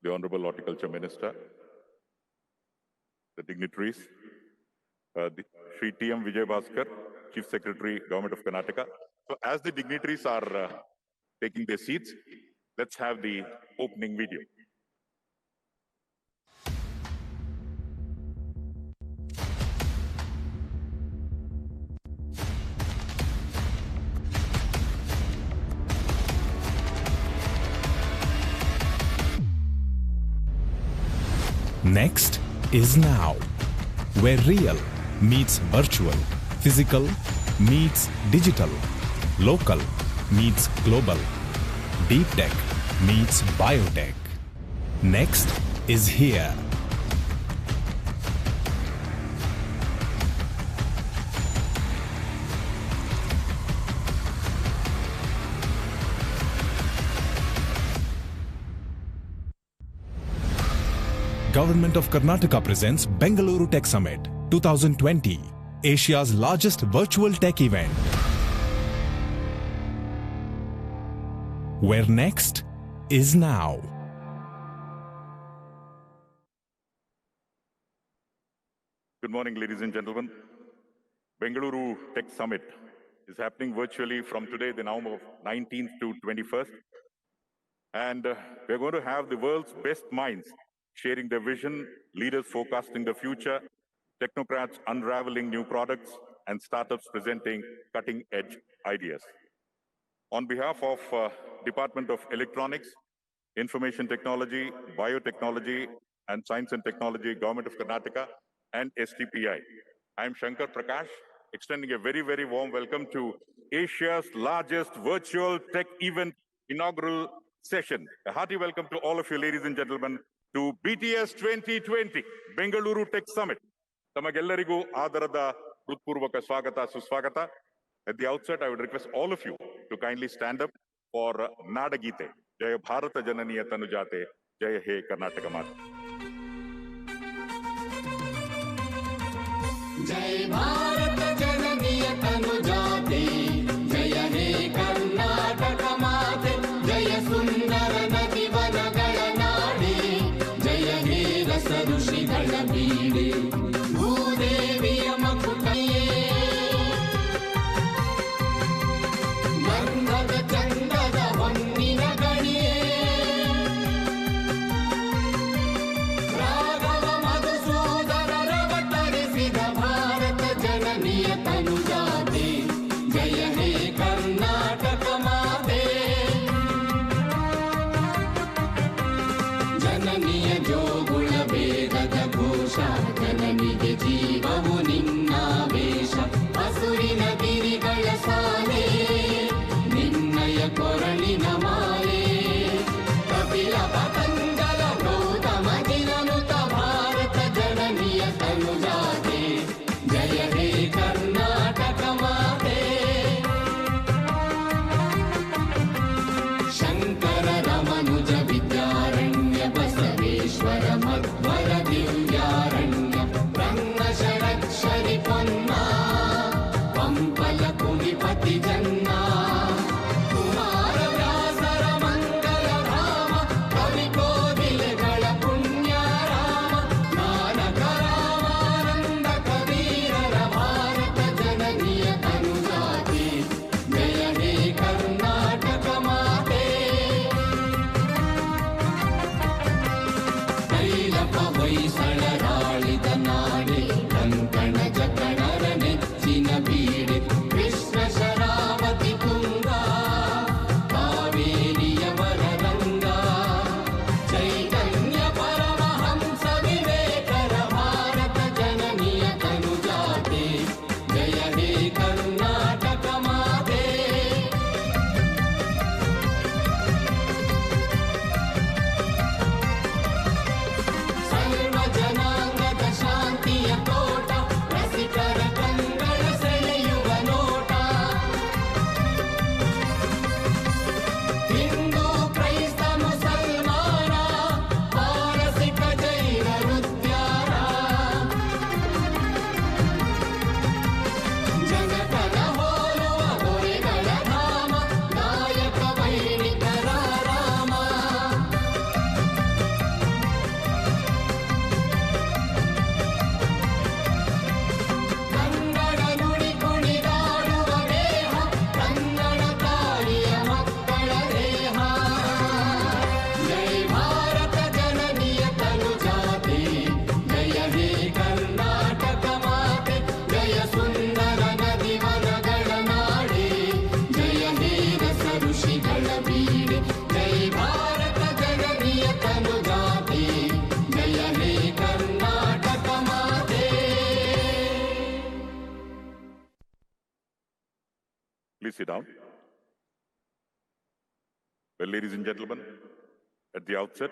the Honorable Horticulture Minister, the dignitaries, the Sri T.M. Vijay Bhaskar, Chief Secretary, Government of Karnataka. So as the dignitaries are taking their seats, let's have the opening video. Next is now, where real meets virtual, physical meets digital, local meets global, deep tech meets biotech. Next is here. Government of Karnataka presents Bengaluru Tech Summit 2020, Asia's largest virtual tech event. Where next is now. Good morning, ladies and gentlemen. Bengaluru Tech Summit is happening virtually from today, the November 19th to 21st. And we're going to have the world's best minds sharing their vision, leaders forecasting the future, technocrats unraveling new products, and startups presenting cutting-edge ideas. On behalf of Department of Electronics, Information Technology, Biotechnology, and Science and Technology, Government of Karnataka, and STPI, I'm Shankar Prakash, extending a very, very warm welcome to Asia's largest virtual tech event inaugural session. A hearty welcome to all of you, ladies and gentlemen, to BTS 2020, Bengaluru Tech Summit. Tamagellarigu Adarada Hೃತ್ಪೂರ್ವಕ Swagata Suswagata. At the outset, I would request all of you to kindly stand up for Nadagite. Jaya Bharata Jananiya Tanujate, Jaya He Karnataka Mata. Jai Bharata Jananiya Tanujate, Jaya He Karnataka Mate, Jaya Sundara Nadi Vanagala Nadi, Jaya He Rasa Rushigala Bide, Bhudeviya Makutaye, Gandhada Chandada Vannina Ganiye, Raghava Madhusudana Ravatarisidha Bharata Jananiya Tanujate, Jaya He Karnataka Mate, Jananiya Jogula Vedada Ghosha, Jananige Jeevavu Ninna Vesha, Asurina Girigala Sale, Ninnaya sit down. Well, ladies and gentlemen, at the outset,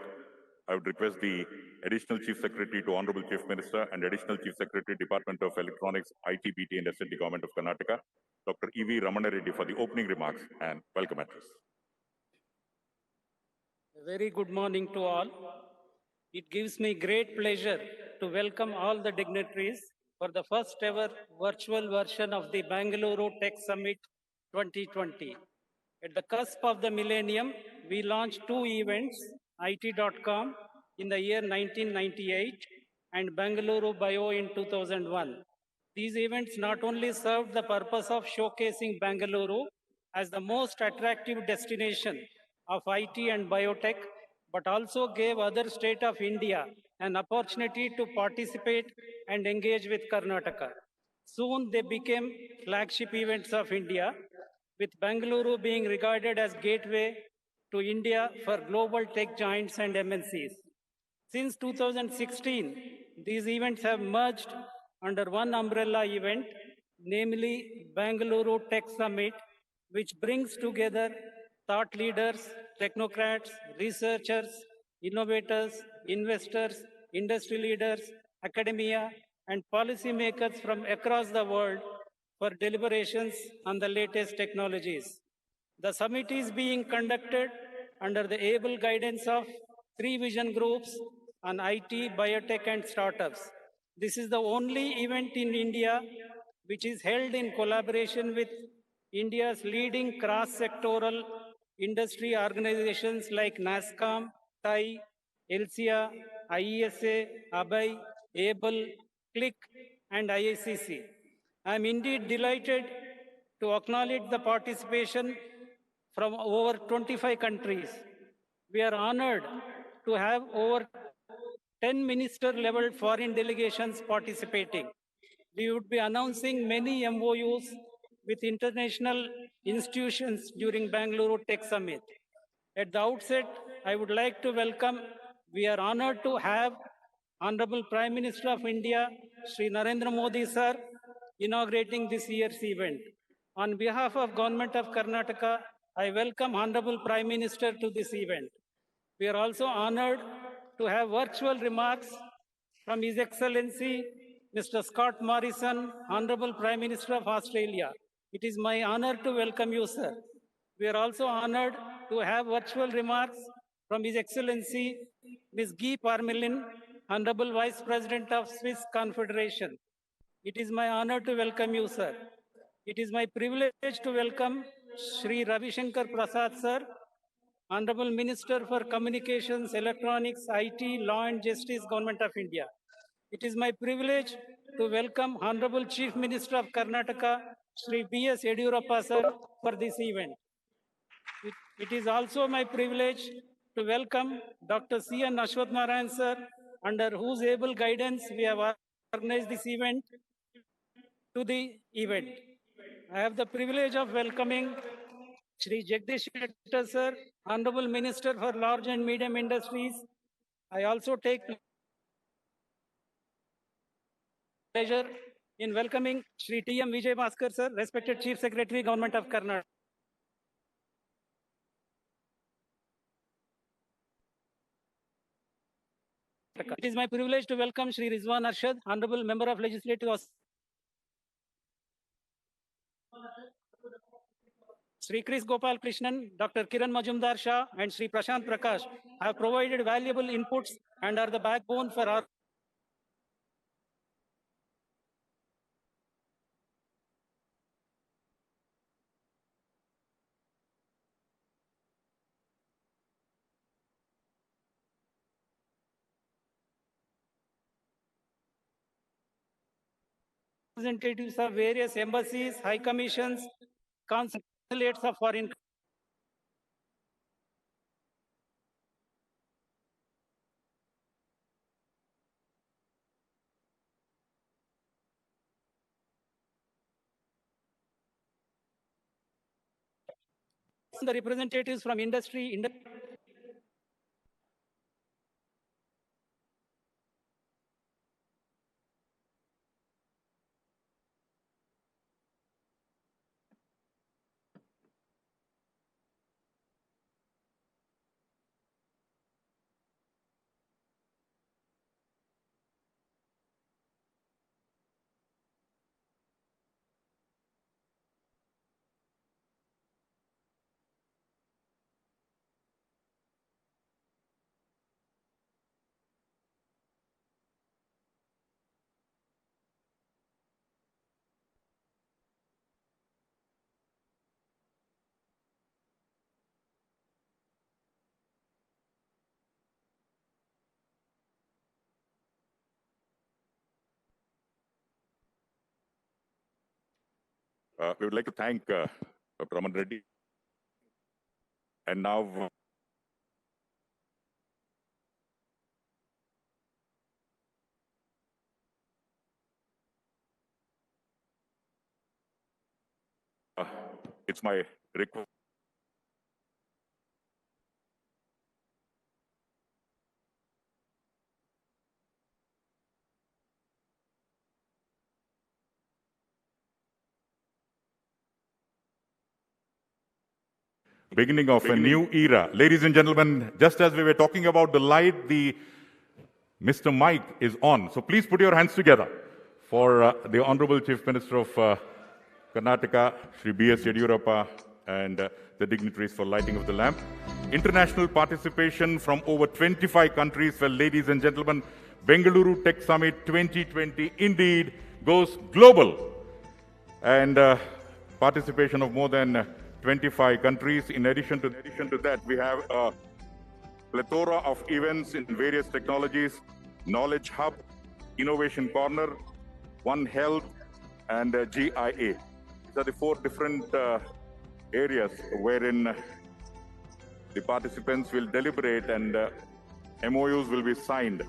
I would request the Additional Chief Secretary to Honorable Chief Minister and Additional Chief Secretary, Department of Electronics, IT, BT and SNT Government of Karnataka, Dr. E.V. Ramana Reddy for the opening remarks and welcome address. A very good morning to all. It gives me great pleasure to welcome all the dignitaries for the first ever virtual version of the Bengaluru Tech Summit 2020. At the cusp of the millennium, we launched two events, IT.com in the year 1998 and Bengaluru Bio in 2001. These events not only served the purpose of showcasing Bengaluru as the most attractive destination of IT and biotech, but also gave other states of India an opportunity to participate and engage with Karnataka. Soon they became flagship events of India, with Bengaluru being regarded as gateway to India for global tech giants and MNCs. Since 2016, these events have merged under one umbrella event, namely Bengaluru Tech Summit, which brings together thought leaders, technocrats, researchers, innovators, investors, industry leaders, academia, and policymakers from across the world for deliberations on the latest technologies. The summit is being conducted under the able guidance of three vision groups on IT, biotech, and startups. This is the only event in India which is held in collaboration with India's leading cross-sectoral industry organizations like NASSCOM, TAI, ELSIA, IESA, ABAI, ABLE, CLIck, and IICC. I am indeed delighted to acknowledge the participation from over 25 countries. We are honored to have over 10 minister-level foreign delegations participating. We would be announcing many MOUs with international institutions during Bengaluru Tech Summit. At the outset, I would like to welcome, we are honored to have Honorable Prime Minister of India, Shri Narendra Modi sir, inaugurating this year's event. On behalf of Government of Karnataka, I welcome Honorable Prime Minister to this event. We are also honored to have virtual remarks from His Excellency Mr. Scott Morrison, Honorable Prime Minister of Australia. It is my honor to welcome you, sir. We are also honored to have virtual remarks from His Excellency Ms. Guy Parmelin, Honorable Vice President of Swiss Confederation. It is my honor to welcome you, sir. It is my privilege to welcome Shri Ravi Shankar Prasad, sir, Honorable Minister for Communications, Electronics, IT, Law and Justice, Government of India. It is my privilege to welcome Honorable Chief Minister of Karnataka, Shri B.S. Yediyurappa, sir, for this event. It is also my privilege to welcome Dr. C.N. Ashwath Narayan, sir, under whose able guidance we have organized this event to the event. I have the privilege of welcoming Shri Jagdish Shettar, sir, Honorable Minister for Large and Medium Industries. I also take pleasure in welcoming Shri T.M. Vijay Bhaskar, sir, respected Chief Secretary, Government of Karnataka. It is my privilege to welcome Shri Rizwan Arshad, Honorable Member of Legislative Assembly. Shri Chris Gopal Krishnan, Dr. Kiran Majumdar Shah, and Shri Prashant Prakash have provided valuable inputs and are the backbone for our representatives of various embassies, high commissions, consulates of foreign the representatives from industry. We would like to thank Dr. Raman Reddy. And now, it's my request. Beginning of a new era. Ladies and gentlemen, just as we were talking about the light, the Mr. Mike is on. So please put your hands together for the Honorable Chief Minister of Karnataka, Shri B.S. Yediyurappa, and the dignitaries for lighting of the lamp. International participation from over 25 countries. Well, ladies and gentlemen, Bengaluru Tech Summit 2020 indeed goes global. And participation of more than 25 countries. In addition to that, we have a plethora of events in various technologies, Knowledge Hub, Innovation Corner, One Health, and GIA. These are the four different areas wherein the participants will deliberate and MOUs will be signed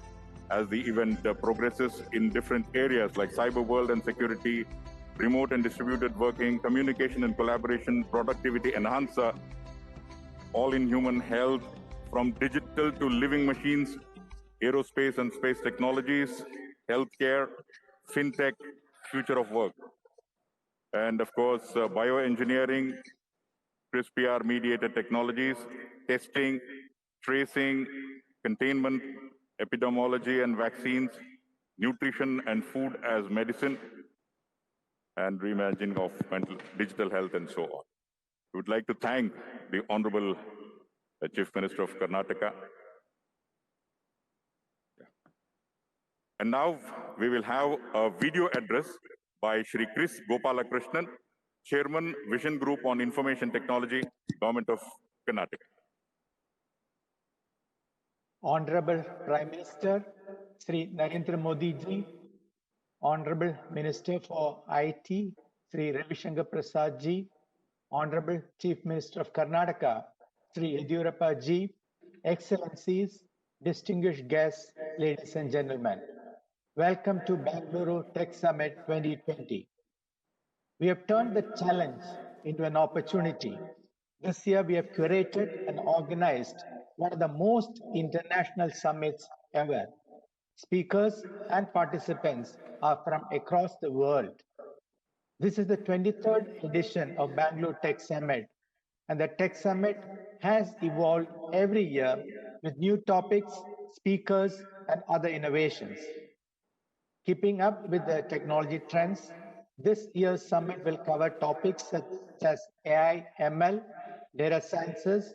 as the event progresses in different areas like cyber world and security, remote and distributed working, communication and collaboration, productivity enhancer, all in human health, from digital to living machines, aerospace and space technologies, healthcare, fintech, future of work. And of course, bioengineering, CRISPR mediated technologies, testing, tracing, containment, epidemiology and vaccines, nutrition and food as medicine, and reimagining of digital health and so on. We would like to thank the Honorable Chief Minister of Karnataka. And now we will have a video address by Shri Chris Gopalakrishnan, Chairman, Vision Group on Information Technology, Government of Karnataka. Honorable Prime Minister Sri Narendra Modi ji, Honorable Minister for IT Sri Ravi Shankar Prasad ji, Honorable Chief Minister of Karnataka Sri Yediyurappa ji, Excellencies, distinguished guests, ladies and gentlemen. Welcome to Bengaluru Tech Summit 2020. We have turned the challenge into an opportunity. This year, we have curated and organized one of the most international summits ever. Speakers and participants are from across the world. This is the 23rd edition of Bangalore Tech Summit, and the Tech Summit has evolved every year with new topics, speakers, and other innovations. Keeping up with the technology trends, this year's summit will cover topics such as AI, ML, data sciences,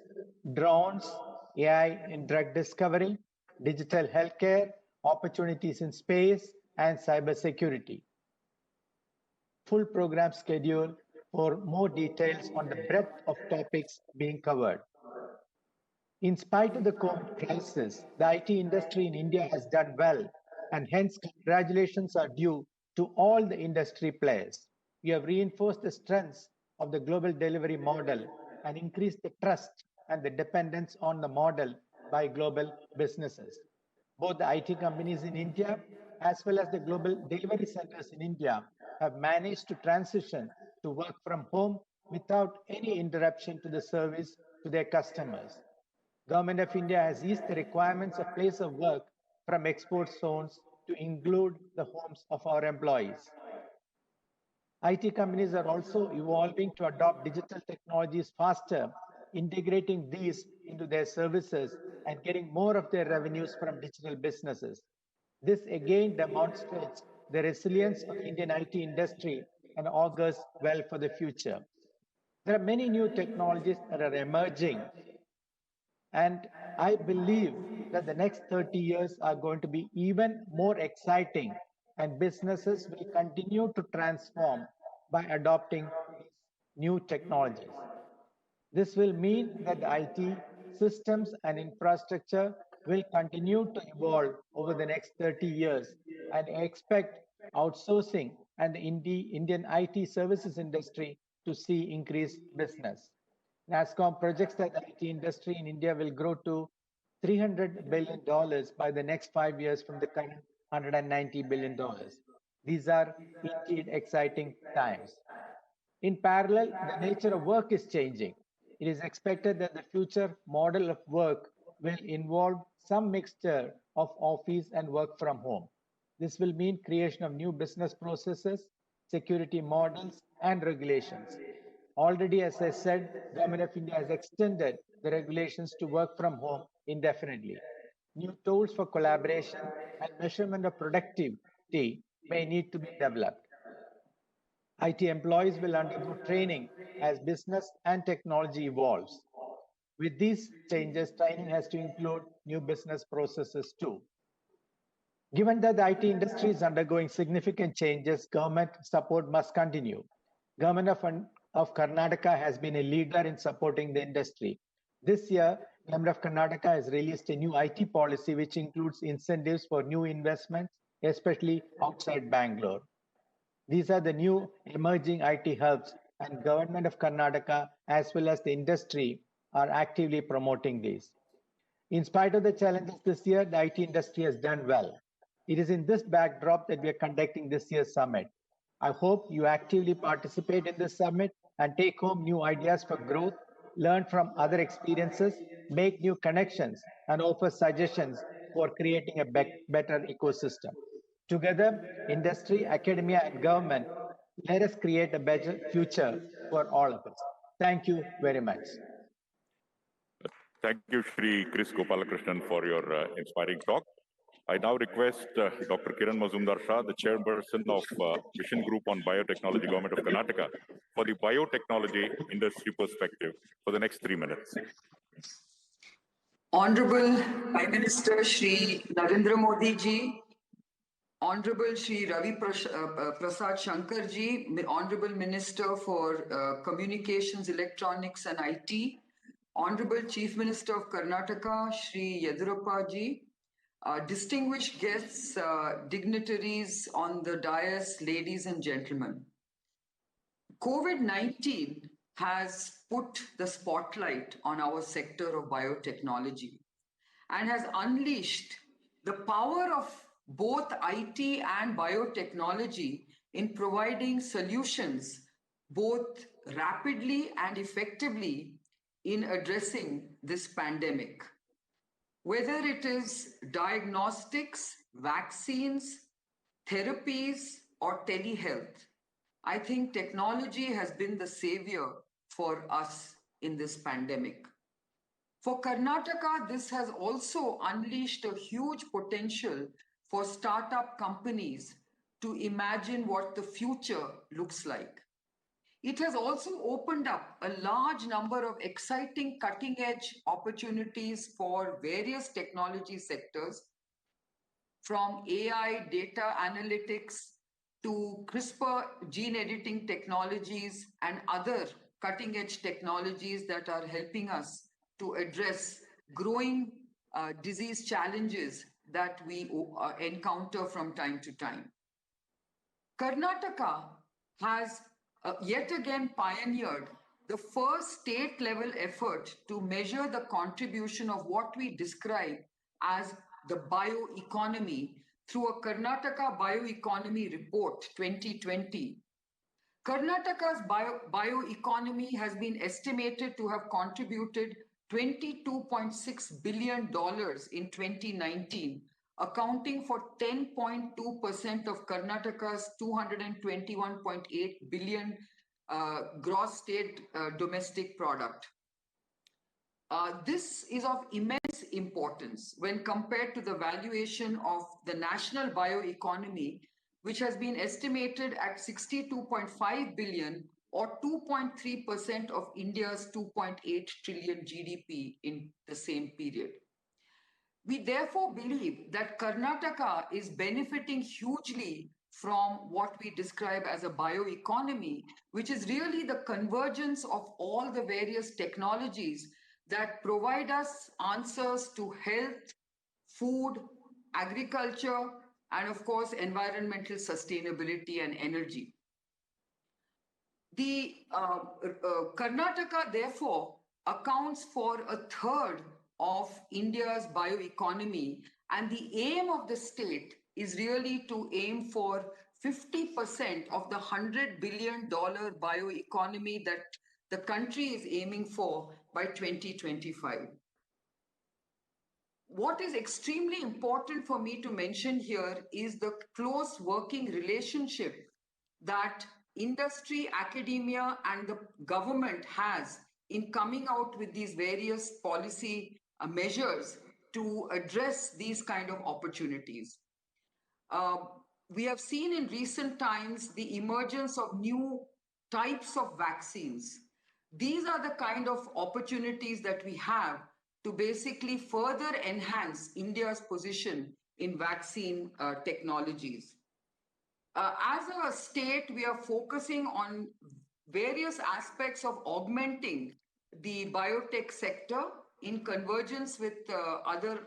drones, AI in drug discovery, digital healthcare, opportunities in space, and cybersecurity. Full program schedule for more details on the breadth of topics being covered. In spite of the COVID crisis, the IT industry in India has done well, and hence congratulations are due to all the industry players. We have reinforced the strengths of the global delivery model and increased the trust and the dependence on the model by global businesses. Both the IT companies in India as well as the global delivery centers in India have managed to transition to work from home without any interruption to the service to their customers. Government of India has eased the requirements of place of work from export zones to include the homes of our employees. IT companies are also evolving to adopt digital technologies faster, integrating these into their services and getting more of their revenues from digital businesses. This again demonstrates the resilience of Indian IT industry and augurs well for the future. There are many new technologies that are emerging, and I believe that the next 30 years are going to be even more exciting, and businesses will continue to transform by adopting these new technologies. This will mean that the IT systems and infrastructure will continue to evolve over the next 30 years, and I expect outsourcing and the Indian IT services industry to see increased business. NASSCOM projects that the IT industry in India will grow to $300 billion by the next 5 years from the current $190 billion. These are indeed exciting times. In parallel, the nature of work is changing. It is expected that the future model of work will involve some mixture of office and work from home. This will mean creation of new business processes, security models, and regulations. Already, as I said, Government of India has extended the regulations to work from home indefinitely. New tools for collaboration and measurement of productivity may need to be developed. IT employees will undergo training as business and technology evolves. With these changes, training has to include new business processes too. Given that the IT industry is undergoing significant changes, government support must continue. Government of Karnataka has been a leader in supporting the industry. This year, Government of Karnataka has released a new IT policy which includes incentives for new investments, especially outside Bangalore. These are the new emerging IT hubs, and Government of Karnataka as well as the industry are actively promoting these. In spite of the challenges this year, the IT industry has done well. It is in this backdrop that we are conducting this year's summit. I hope you actively participate in this summit and take home new ideas for growth, learn from other experiences, make new connections, and offer suggestions for creating a better ecosystem. Together, industry, academia, and government, let us create a better future for all of us. Thank you very much. Thank you, Shri Chris Gopalakrishnan, for your inspiring talk. I now request Dr. Kiran Mazumdar Shah, the chairperson of Vision Group on Biotechnology, Government of Karnataka, for the biotechnology industry perspective for the next 3 minutes. Honorable Prime Minister Shri Narendra Modi ji, Honorable Shri Ravi Prasad Shankar ji, Honorable Minister for Communications, Electronics and IT, Honorable Chief Minister of Karnataka Shri Yedurappa ji, distinguished guests, dignitaries on the dais, ladies and gentlemen. COVID-19 has put the spotlight on our sector of biotechnology and has unleashed the power of both IT and biotechnology in providing solutions both rapidly and effectively in addressing this pandemic. Whether it is diagnostics, vaccines, therapies, or telehealth, I think technology has been the savior for us in this pandemic. For Karnataka, this has also unleashed a huge potential for startup companies to imagine what the future looks like. It has also opened up a large number of exciting cutting-edge opportunities for various technology sectors, from AI, data analytics, to CRISPR gene editing technologies and other cutting-edge technologies that are helping us to address growing disease challenges that we encounter from time to time. Karnataka has yet again pioneered the first state-level effort to measure the contribution of what we describe as the bioeconomy through a Karnataka Bioeconomy Report 2020. Karnataka's bioeconomy has been estimated to have contributed $22.6 billion in 2019, accounting for 10.2% of Karnataka's $221.8 billion gross state domestic product. This is of immense importance when compared to the valuation of the national bioeconomy, which has been estimated at 62.5 billion or 2.3% of India's 2.8 trillion GDP in the same period. We therefore believe that Karnataka is benefiting hugely from what we describe as a bioeconomy, which is really the convergence of all the various technologies that provide us answers to health, food, agriculture, and of course, environmental sustainability and energy. The Karnataka, therefore, accounts for a third of India's bioeconomy, and the aim of the state is really to aim for 50% of the $100 billion bioeconomy that the country is aiming for by 2025. What is extremely important for me to mention here is the close working relationship that industry, academia, and the government has in coming out with these various policy measures to address these kind of opportunities. We have seen in recent times the emergence of new types of vaccines. These are the kind of opportunities that we have to basically further enhance India's position in vaccine technologies. As a state, we are focusing on various aspects of augmenting the biotech sector in convergence with other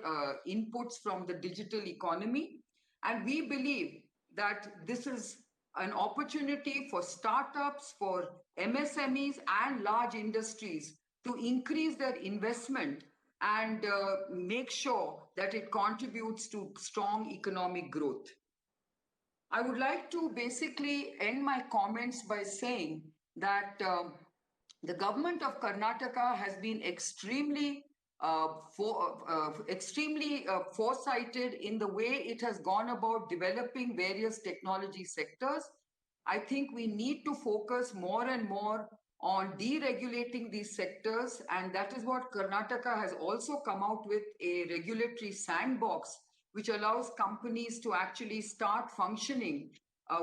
inputs from the digital economy. And we believe that this is an opportunity for startups, for MSMEs and large industries to increase their investment and make sure that it contributes to strong economic growth. I would like to basically end my comments by saying that the government of Karnataka has been extremely foresighted in the way it has gone about developing various technology sectors. I think we need to focus more and more on deregulating these sectors, and that is what Karnataka has also come out with, a regulatory sandbox which allows companies to actually start functioning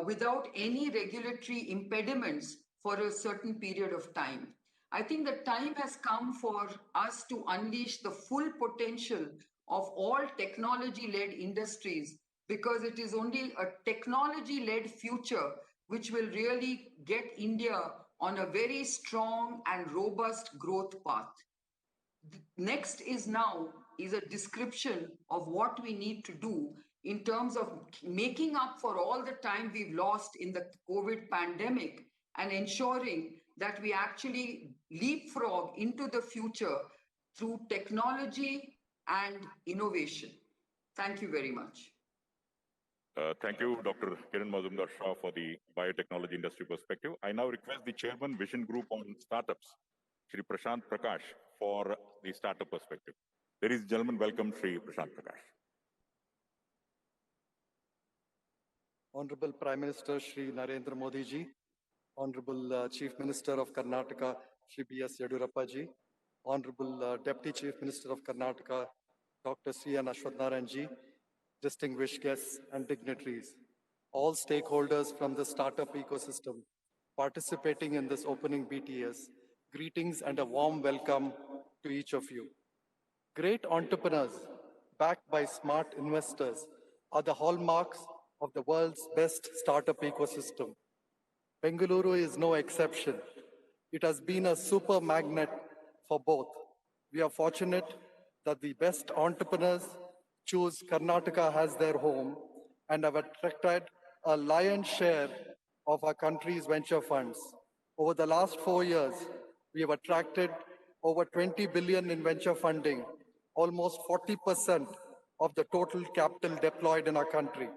without any regulatory impediments for a certain period of time. I think the time has come for us to unleash the full potential of all technology-led industries, because it is only a technology-led future which will really get India on a very strong and robust growth path. Next is a description of what we need to do in terms of making up for all the time we've lost in the COVID pandemic and ensuring that we actually leapfrog into the future through technology and innovation. Thank you very much. Thank you, Dr. Kiran Mazumdar-Shaw, for the biotechnology industry perspective. I now request the Chairman, Vision Group on Startups, Shri Prashant Prakash, for the startup perspective. Ladies and gentlemen, welcome Shri Prashant Prakash. Honorable Prime Minister Shri Narendra Modi ji, Honorable Chief Minister of Karnataka Shri B.S. Yedurappa ji, Honorable Deputy Chief Minister of Karnataka Dr. C. N. Ashwath Narayan ji, distinguished guests and dignitaries, all stakeholders from the startup ecosystem participating in this opening BTS, greetings and a warm welcome to each of you. Great entrepreneurs backed by smart investors are the hallmarks of the world's best startup ecosystem. Bengaluru is no exception. It has been a super magnet for both. We are fortunate that the best entrepreneurs choose Karnataka as their home and have attracted a lion's share of our country's venture funds. Over the last 4 years, we have attracted over 20 billion in venture funding, almost 40% of the total capital deployed in our country.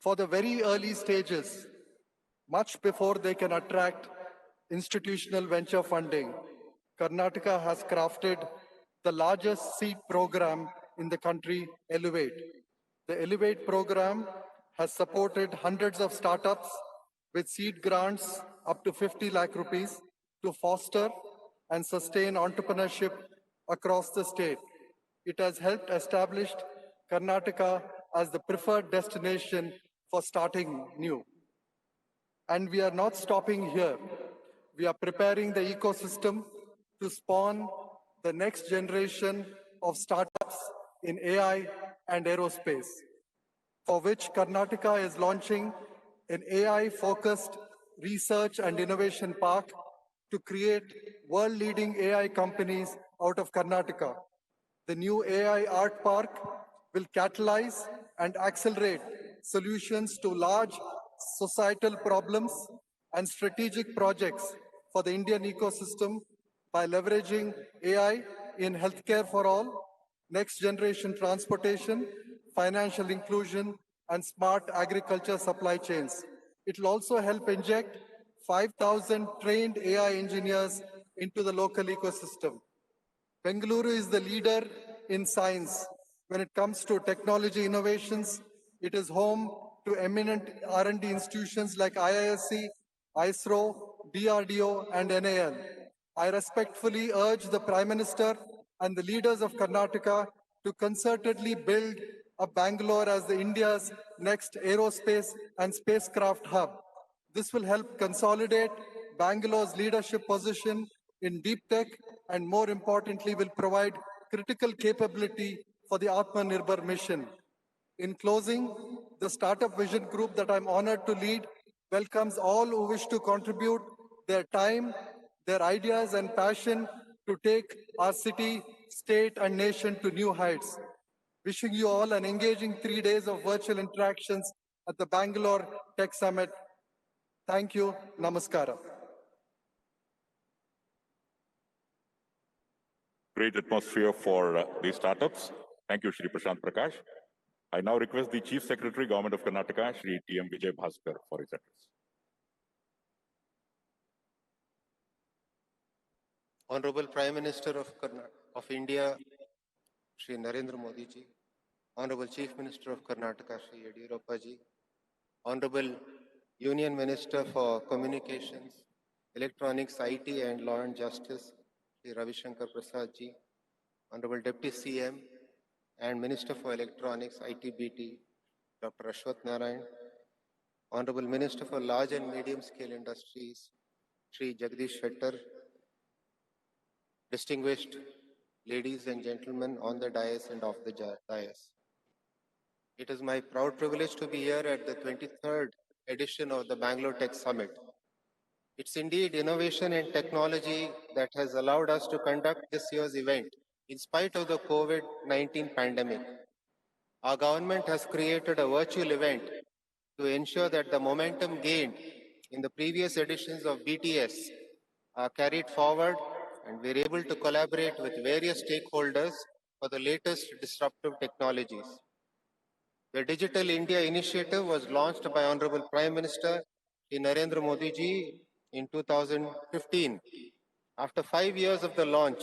For the very early stages, much before they can attract institutional venture funding, Karnataka has crafted the largest seed program in the country, Elevate. The Elevate program has supported hundreds of startups with seed grants up to 50 lakh rupees to foster and sustain entrepreneurship across the state. It has helped establish Karnataka as the preferred destination for starting new. And we are not stopping here. We are preparing the ecosystem to spawn the next generation of startups in AI and aerospace, for which Karnataka is launching an AI-focused research and innovation park to create world-leading AI companies out of Karnataka. The new AI Art Park will catalyze and accelerate solutions to large societal problems and strategic projects for the Indian ecosystem by leveraging AI in healthcare for all, next generation transportation, financial inclusion, and smart agriculture supply chains. It will also help inject 5,000 trained AI engineers into the local ecosystem. Bengaluru is the leader in science. When it comes to technology innovations, it is home to eminent R&D institutions like IISc, ISRO, DRDO, and NAL. I respectfully urge the Prime Minister and the leaders of Karnataka to concertedly build a Bangalore as the India's next aerospace and spacecraft hub. This will help consolidate Bangalore's leadership position in deep tech and, more importantly, will provide critical capability for the Atmanirbhar mission. In closing, the Startup Vision Group that I'm honored to lead welcomes all who wish to contribute their time, their ideas, and passion to take our city, state, and nation to new heights. Wishing you all an engaging 3 days of virtual interactions at the Bangalore Tech Summit. Thank you. Namaskara. Great atmosphere for these startups. Thank you, Shri Prashant Prakash. I now request the Chief Secretary, Government of Karnataka, Shri T.M. Vijay Bhaskar, for his address. Honorable Prime Minister of India, Shri Narendra Modi ji, Honorable Chief Minister of Karnataka, Shri Yediyurappa ji, Honorable Union Minister for Communications, Electronics, IT and Law and Justice, Shri Ravi Shankar Prasad ji, Honorable Deputy CM and Minister for Electronics, IT, BT, Dr. Ashwath Narayan, Honorable Minister for Large and Medium Scale Industries, Shri Jagdish Shettar, distinguished ladies and gentlemen on the dais and off the dais. It is my proud privilege to be here at the 23rd edition of the Bangalore Tech Summit. It's indeed innovation and technology that has allowed us to conduct this year's event in spite of the COVID-19 pandemic. Our government has created a virtual event to ensure that the momentum gained in the previous editions of BTS are carried forward, and we're able to collaborate with various stakeholders for the latest disruptive technologies. The Digital India initiative was launched by Honorable Prime Minister Narendra Modi ji in 2015. After 5 years of the launch,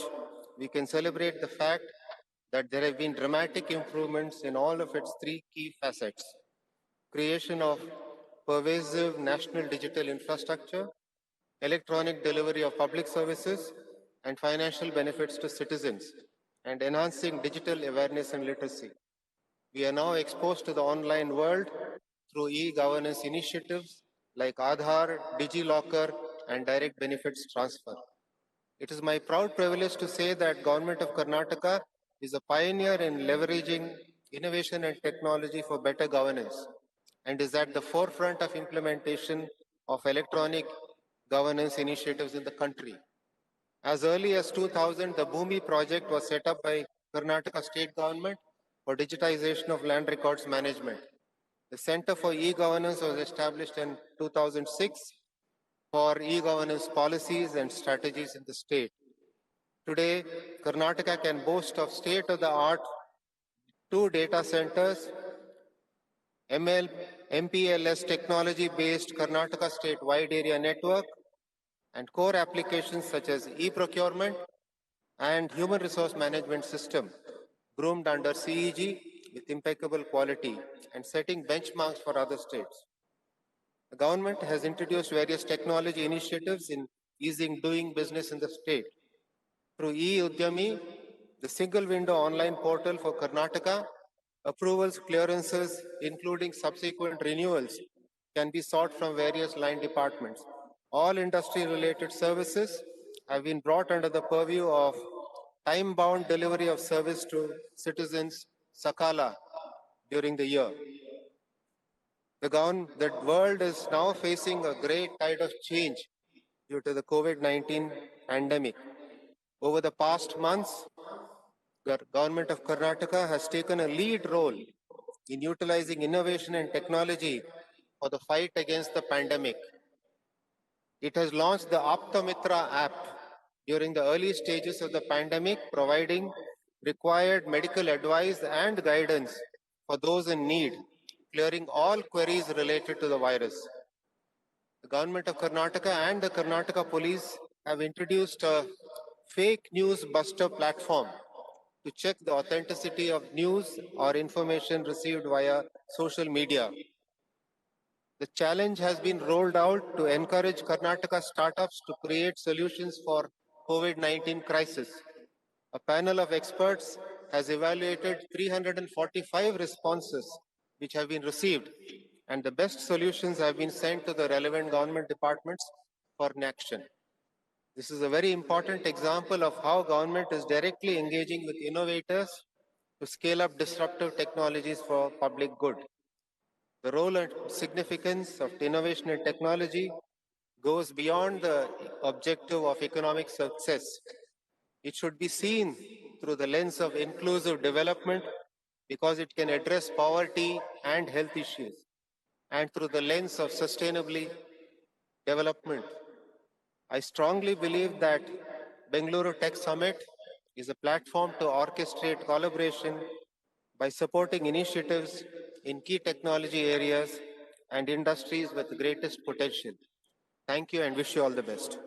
we can celebrate the fact that there have been dramatic improvements in all of its three key facets: creation of pervasive national digital infrastructure, electronic delivery of public services, and financial benefits to citizens, and enhancing digital awareness and literacy. We are now exposed to the online world through e-governance initiatives like Aadhaar, DigiLocker, and direct benefits transfer. It is my proud privilege to say that Government of Karnataka is a pioneer in leveraging innovation and technology for better governance and is at the forefront of implementation of electronic governance initiatives in the country. As early as 2000, the Bhumi project was set up by Karnataka state government for digitization of land records management. The Center for E-Governance was established in 2006 for e-governance policies and strategies in the state. Today, Karnataka can boast of state-of-the-art 2 data centers, MPLS technology-based Karnataka State Wide Area Network, and core applications such as e-procurement and human resource management system, groomed under CEG with impeccable quality and setting benchmarks for other states. The government has introduced various technology initiatives in easing doing business in the state. Through e-Udyami, the single window online portal for Karnataka, approvals, clearances, including subsequent renewals, can be sought from various line departments. All industry-related services have been brought under the purview of time-bound delivery of service to citizens, Sakala, during the year. The world is now facing a great tide of change due to the COVID-19 pandemic. Over the past months, the government of Karnataka has taken a lead role in utilizing innovation and technology for the fight against the pandemic. It has launched the Aptamitra app during the early stages of the pandemic, providing required medical advice and guidance for those in need, clearing all queries related to the virus. The government of Karnataka and the Karnataka police have introduced a fake news buster platform to check the authenticity of news or information received via social media. The challenge has been rolled out to encourage Karnataka startups to create solutions for COVID-19 crisis. A panel of experts has evaluated 345 responses which have been received, and the best solutions have been sent to the relevant government departments for action. This is a very important example of how government is directly engaging with innovators to scale up disruptive technologies for public good. The role and significance of innovation and technology goes beyond the objective of economic success. It should be seen through the lens of inclusive development because it can address poverty and health issues, and through the lens of sustainability development. I strongly believe that Bengaluru Tech Summit is a platform to orchestrate collaboration by supporting initiatives in key technology areas and industries with the greatest potential. Thank you and wish you all the best.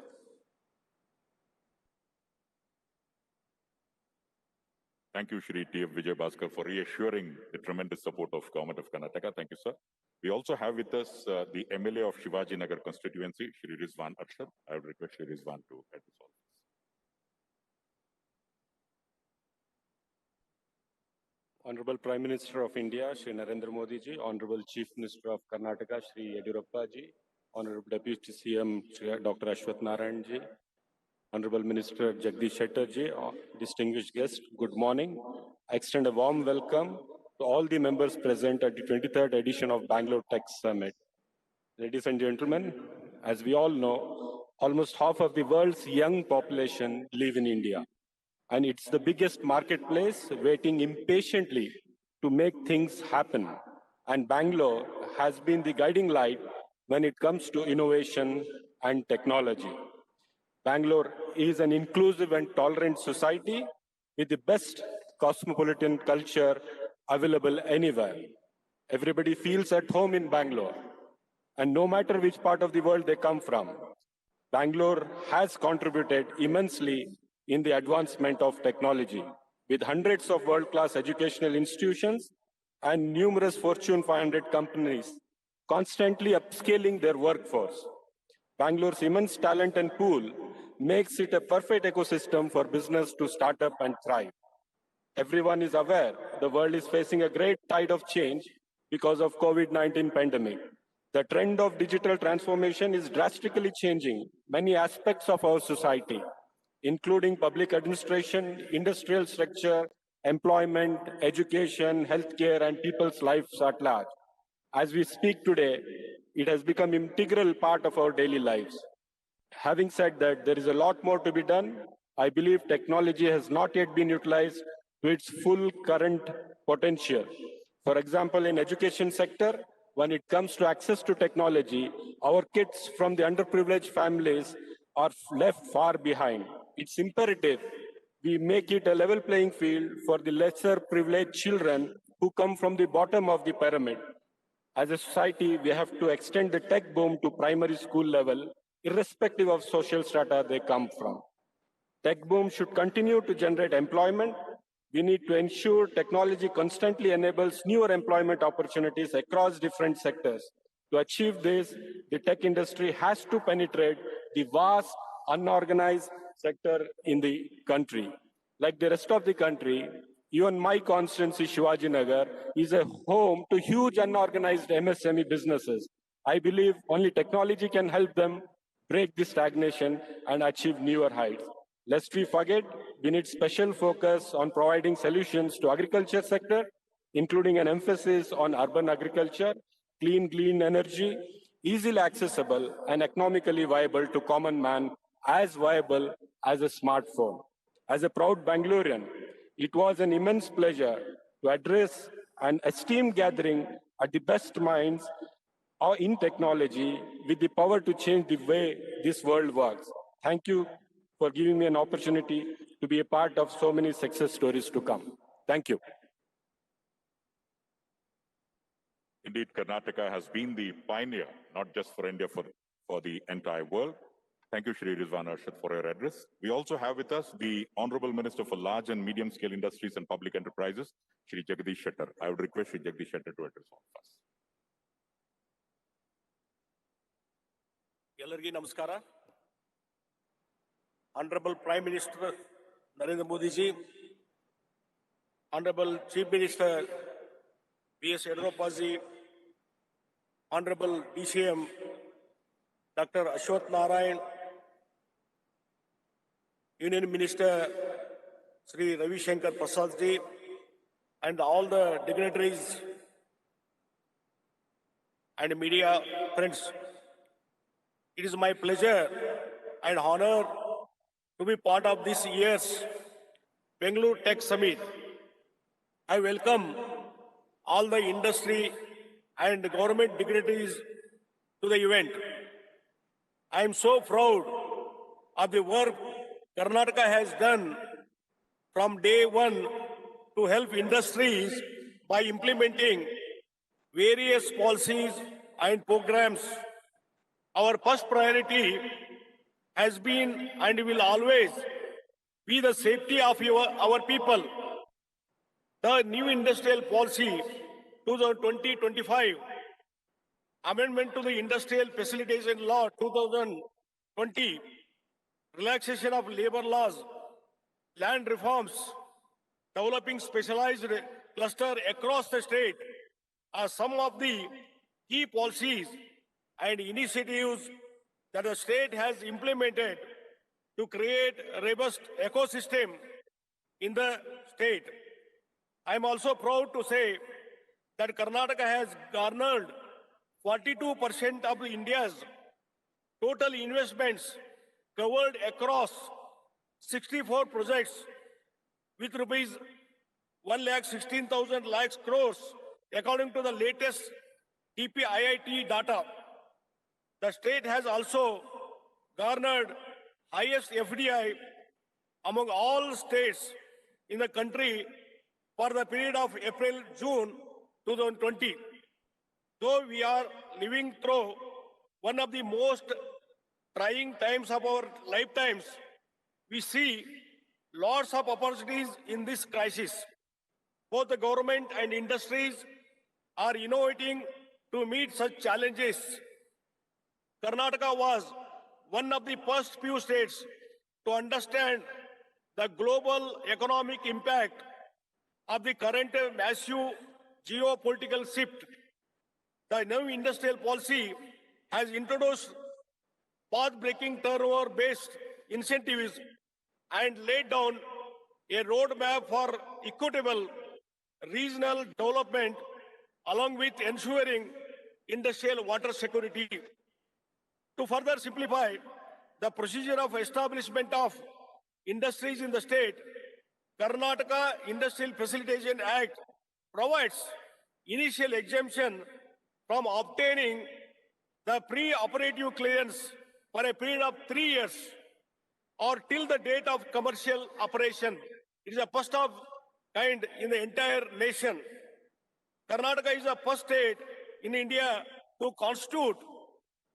Thank you, Shri T.F. Vijay Bhaskar, for reassuring the tremendous support of Government of Karnataka. Thank you, sir. We also have with us the MLA of Shivaji Nagar constituency, Shri Rizwan Arshad. I would request Shri Rizwan to head this all. Honorable Prime Minister of India, Shri Narendra Modi ji, Honorable Chief Minister of Karnataka, Shri Yediyurappa ji, Honorable Deputy CM, Shri Dr. Ashwath Narayan ji, Honorable Minister Jagdish Shettar ji, distinguished guests, good morning. I extend a warm welcome to all the members present at the 23rd edition of Bangalore Tech Summit. Ladies and gentlemen, as we all know, almost half of the world's young population live in India. And it's the biggest marketplace waiting impatiently to make things happen. And Bangalore has been the guiding light when it comes to innovation and technology. Bangalore is an inclusive and tolerant society with the best cosmopolitan culture available anywhere. Everybody feels at home in Bangalore. And no matter which part of the world they come from, Bangalore has contributed immensely in the advancement of technology, with hundreds of world-class educational institutions and numerous Fortune 500 companies constantly upscaling their workforce. Bangalore's immense talent and pool makes it a perfect ecosystem for business to start up and thrive. Everyone is aware the world is facing a great tide of change because of COVID-19 pandemic. The trend of digital transformation is drastically changing many aspects of our society, including public administration, industrial structure, employment, education, healthcare, and people's lives at large. As we speak today, it has become an integral part of our daily lives. Having said that, there is a lot more to be done. I believe technology has not yet been utilized to its full current potential. For example, in education sector, when it comes to access to technology, our kids from the underprivileged families are left far behind. It's imperative we make it a level playing field for the lesser privileged children who come from the bottom of the pyramid. As a society, we have to extend the tech boom to primary school level, irrespective of social strata they come from. Tech boom should continue to generate employment. We need to ensure technology constantly enables newer employment opportunities across different sectors. To achieve this, the tech industry has to penetrate the vast, unorganized sector in the country. Like the rest of the country, even my constituency, Shivaji Nagar, is a home to huge unorganized MSME businesses. I believe only technology can help them break this stagnation and achieve newer heights. Lest we forget, we need special focus on providing solutions to agriculture sector, including an emphasis on urban agriculture, clean energy, easily accessible and economically viable to common man, as viable as a smartphone. As a proud Bangalorean, it was an immense pleasure to address an esteemed gathering at the best minds or in technology with the power to change the way this world works. Thank you for giving me an opportunity to be a part of so many success stories to come. Thank you. Indeed, Karnataka has been the pioneer, not just for India, for the entire world. Thank you, Shri Rizwan Arshad, for your address. We also have with us the Honorable Minister for Large and Medium Scale Industries and Public Enterprises, Shri Jagdish Shettar. I would request Shri Jagdish Shettar to address all of us. ಎಲ್ಲರಿಗೂ ನಮಸ್ಕಾರ. Honorable Prime Minister Narendra Modi ji, Honorable Chief Minister B.S. Yediyurappa ji, Honorable DCM Dr. Ashwath Narayan, Union Minister Sri Ravi Shankar Prasad ji, and all the dignitaries and media friends. It is my pleasure and honor to be part of this year's Bengaluru Tech Summit. I welcome all the industry and government dignitaries to the event. I am so proud of the work Karnataka has done from day one to help industries by implementing various policies and programs. Our first priority has been and will always be the safety of our people. The new industrial policy 2020-25, amendment to the Industrial Facilitation Law 2020, relaxation of labor laws, land reforms, developing specialized cluster across the state are some of the key policies and initiatives that the state has implemented to create a robust ecosystem in the state. I am also proud to say that Karnataka has garnered 42% of India's total investments covered across 64 projects with rupees 1,16,000 lakhs crores according to the latest DPIIT data. The state has also garnered highest FDI among all states in the country for the period of April-June 2020. Though we are living through one of the most trying times of our lifetimes, we see lots of opportunities in this crisis. Both the government and industries are innovating to meet such challenges. Karnataka was one of the first few states to understand the global economic impact of the current massive geopolitical shift. The new industrial policy has introduced path-breaking turnover-based incentives and laid down a roadmap for equitable regional development along with ensuring industrial water security. To further simplify the procedure of establishment of industries in the state, Karnataka Industrial Facilitation Act provides initial exemption from obtaining the pre-operative clearance for a period of 3 years or till the date of commercial operation. It is a first of kind in the entire nation. Karnataka is the first state in India to constitute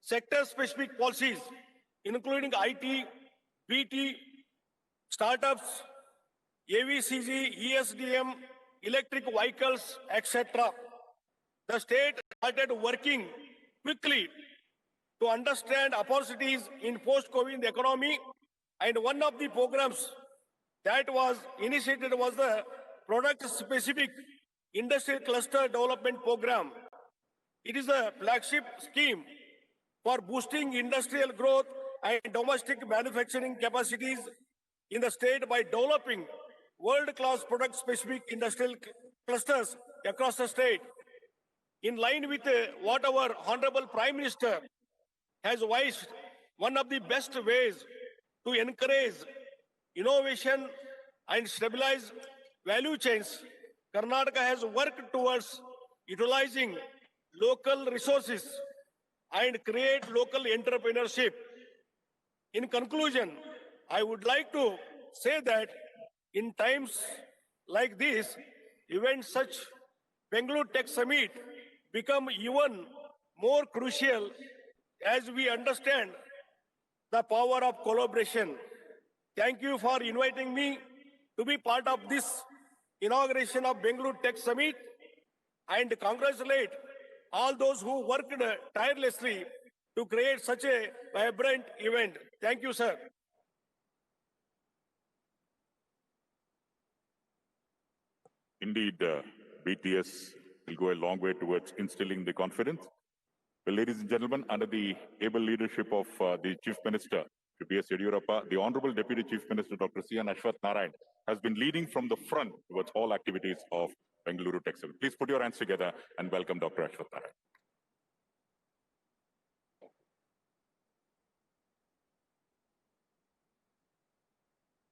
sector-specific policies, including IT, BT, startups, AVCG, ESDM, electric vehicles, etc. The state started working quickly to understand opportunities in post-COVID economy, and one of the programs that was initiated was the product-specific industrial cluster development program. It is a flagship scheme for boosting industrial growth and domestic manufacturing capacities in the state by developing world-class product-specific industrial clusters across the state. In line with what our Honorable Prime Minister has voiced, one of the best ways to encourage innovation and stabilize value chains Karnataka has worked towards utilizing local resources and create local entrepreneurship. In conclusion, I would like to say that in times like this, events such Bengaluru Tech Summit become even more crucial as we understand the power of collaboration. Thank you for inviting me to be part of this inauguration of Bengaluru Tech Summit and congratulate all those who worked tirelessly to create such a vibrant event. Thank you, sir. Indeed, BTS will go a long way towards instilling the confidence. Well, ladies and gentlemen, under the able leadership of the Chief Minister, B.S. Yediyurappa, the Honorable Deputy Chief Minister, Dr. C.N. Ashwath has been leading from the front towards all activities of Bengaluru Tech Summit. Please put your hands together and welcome Dr. Ashwath.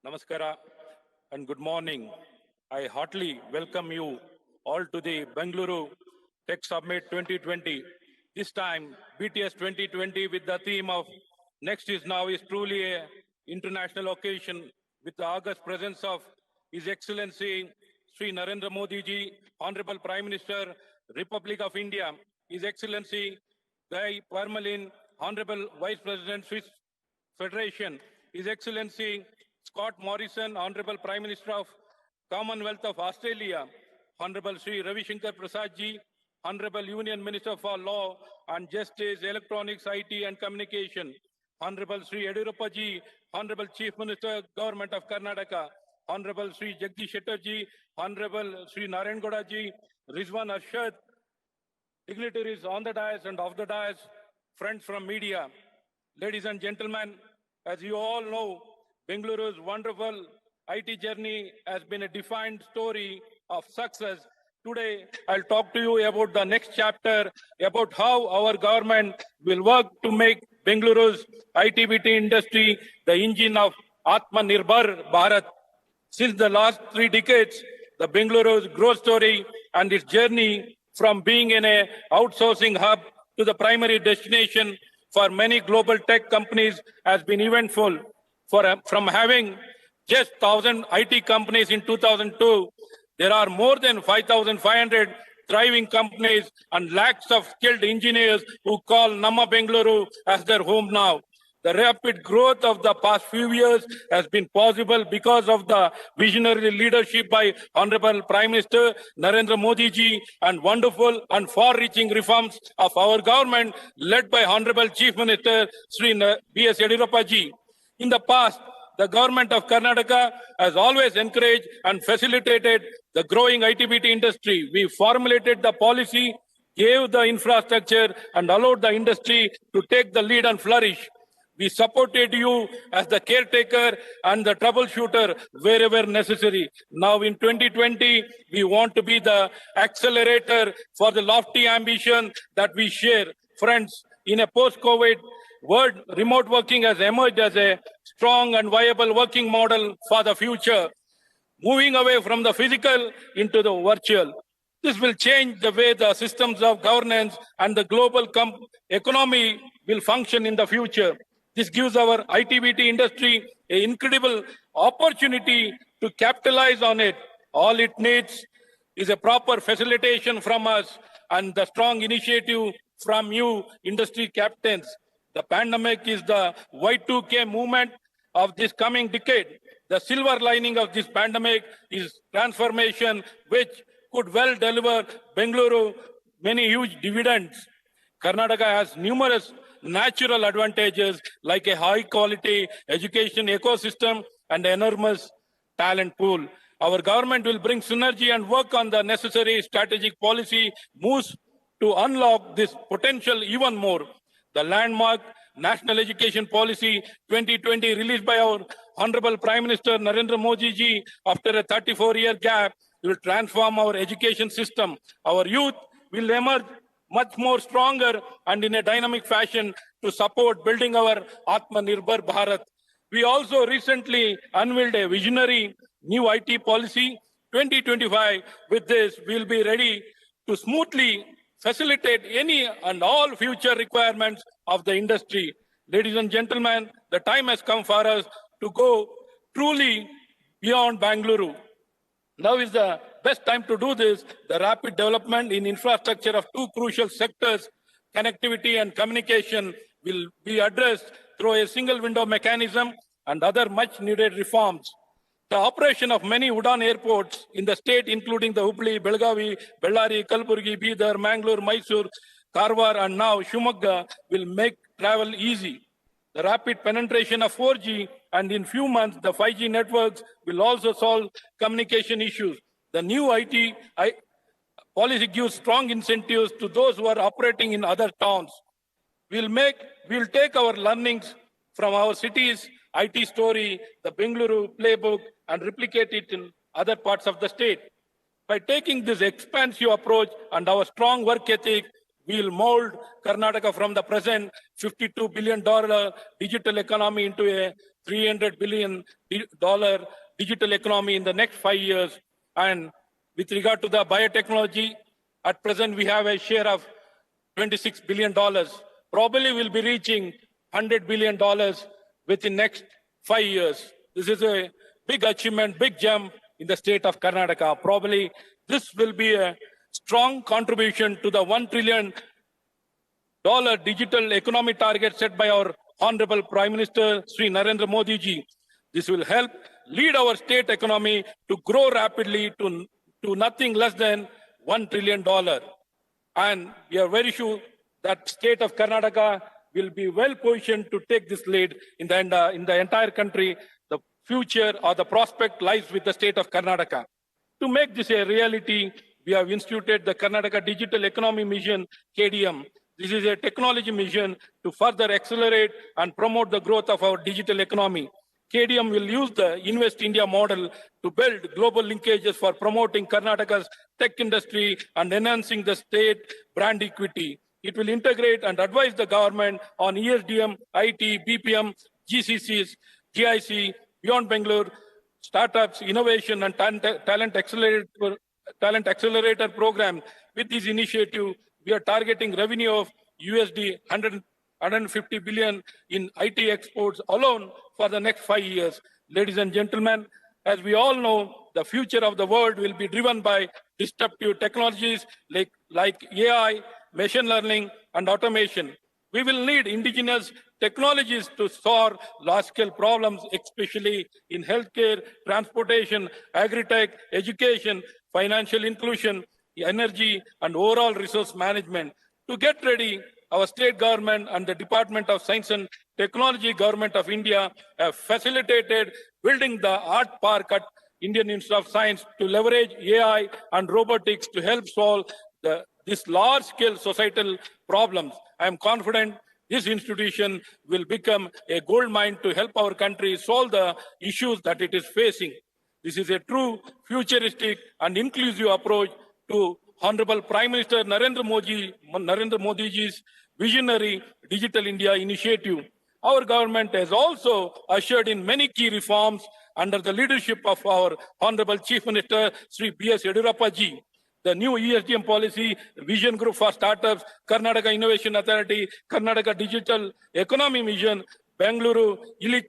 Namaskara and good morning. I heartily welcome you all to the Bengaluru Tech Summit 2020. This time, BTS 2020 with the theme of Next is Now is truly an international occasion with the august presence of His Excellency Sri Narendra Modi ji, Honorable Prime Minister, Republic of India, His Excellency Guy Parmelin, Honorable Vice President, Swiss Federation, His Excellency Scott Morrison, Honorable Prime Minister of Commonwealth of Australia, Honorable Sri Ravi Shankar Prasad ji, Honorable Union Minister for Law and Justice, Electronics, IT and Communication, Honorable Sri Yediyurappa ji, Honorable Chief Minister, Government of Karnataka, Honorable Sri Jagdish Shettar ji, Honorable Sri Narendra ji, Rizwan Arshad, dignitaries on the dais and off the dais, friends from media, ladies and gentlemen, as you all know, Bengaluru's wonderful IT journey has been a defined story of success. Today, I'll talk to you about the next chapter, about how our government will work to make Bengaluru's IT/BT industry the engine of Atmanirbhar Bharat. Since the last 3 decades, the Bengaluru's growth story and its journey from being in an outsourcing hub to the primary destination for many global tech companies has been eventful. From having just 1,000 IT companies in 2002, there are more than 5,500 thriving companies and lakhs of skilled engineers who call Namma Bengaluru as their home now. The rapid growth of the past few years has been possible because of the visionary leadership by Honorable Prime Minister Narendra Modi ji and wonderful and far-reaching reforms of our government led by Honorable Chief Minister Sri B.S. Yediyurappa ji. In the past, the government of Karnataka has always encouraged and facilitated the growing IT/BT industry. We formulated the policy, gave the infrastructure, and allowed the industry to take the lead and flourish. We supported you as the caretaker and the troubleshooter wherever necessary. Now in 2020, we want to be the accelerator for the lofty ambition that we share. Friends, in a post-COVID world, remote working has emerged as a strong and viable working model for the future, moving away from the physical into the virtual. This will change the way the systems of governance and the global economy will function in the future. This gives our IT/BT industry an incredible opportunity to capitalize on it. All it needs is a proper facilitation from us and the strong initiative from you, industry captains. The pandemic is the Y2K movement of this coming decade. The silver lining of this pandemic is transformation, which could well deliver Bengaluru many huge dividends. Karnataka has numerous natural advantages like a high-quality education ecosystem and enormous talent pool. Our government will bring synergy and work on the necessary strategic policy moves to unlock this potential even more. The landmark National Education Policy 2020 released by our Honorable Prime Minister Narendra Modi ji after a 34-year gap will transform our education system. Our youth will emerge much more stronger and in a dynamic fashion to support building our Atmanirbhar Bharat. We also recently unveiled a visionary new IT policy 2025, with this, we'll be ready to smoothly facilitate any and all future requirements of the industry. Ladies and gentlemen, the time has come for us to go truly beyond Bengaluru. Now is the best time to do this. The rapid development in infrastructure of two crucial sectors, connectivity and communication, will be addressed through a single window mechanism and other much needed reforms. The operation of many Udan airports in the state, including the Hubli, Belgavi, Bellary, Kalburgi, Bidar, Mangalore, Mysore, Karwar, and now Shumagga, will make travel easy. The rapid penetration of 4G and in few months the 5G networks will also solve communication issues. The new IT policy gives strong incentives to those who are operating in other towns. We'll take our learnings from our cities, IT story, the Bengaluru playbook, and replicate it in other parts of the state. By taking this expansive approach and our strong work ethic, we'll mold Karnataka from the present $52 billion digital economy into a $300 billion digital economy in the next 5 years. And with regard to the biotechnology, at present we have a share of $26 billion. Probably we'll be reaching $100 billion within next 5 years. This is a big achievement, big jump in the state of Karnataka. Probably this will be a strong contribution to the $1 trillion digital economy target set by our Honorable Prime Minister Sri Narendra Modi ji. This will help lead our state economy to grow rapidly to nothing less than $1 trillion. And we are very sure that state of Karnataka will be well positioned to take this lead in the entire country. The future or the prospect lies with the state of Karnataka. To make this a reality, we have instituted the Karnataka Digital Economy Mission, KDM. This is a technology mission to further accelerate and promote the growth of our digital economy. KDM will use the Invest India model to build global linkages for promoting Karnataka's tech industry and enhancing the state brand equity. It will integrate and advise the government on ESDM, IT, BPM, GCCs, GIC, Beyond Bengaluru, startups, innovation, and talent accelerator program. With this initiative, we are targeting revenue of USD 150 billion in IT exports alone for the next 5 years. Ladies and gentlemen, as we all know, the future of the world will be driven by disruptive technologies like AI, machine learning, and automation. We will need indigenous technologies to solve large-scale problems, especially in healthcare, transportation, agri-tech, education, financial inclusion, energy, and overall resource management. To get ready, our state government and the Department of Science and Technology Government of India have facilitated building the Art Park at Indian Institute of Science to leverage AI and robotics to help solve these large-scale societal problems. I am confident this institution will become a gold mine to help our country solve the issues that it is facing. This is a true futuristic and inclusive approach to Honorable Prime Minister Narendra Modi ji's visionary Digital India initiative. Our government has also ushered in many key reforms under the leadership of our Honorable Chief Minister Sri B.S. Yedurappa ji. The new ESDM policy, Vision Group for Startups, Karnataka Innovation Authority, Karnataka Digital Economy Mission, Bengaluru, ILIX,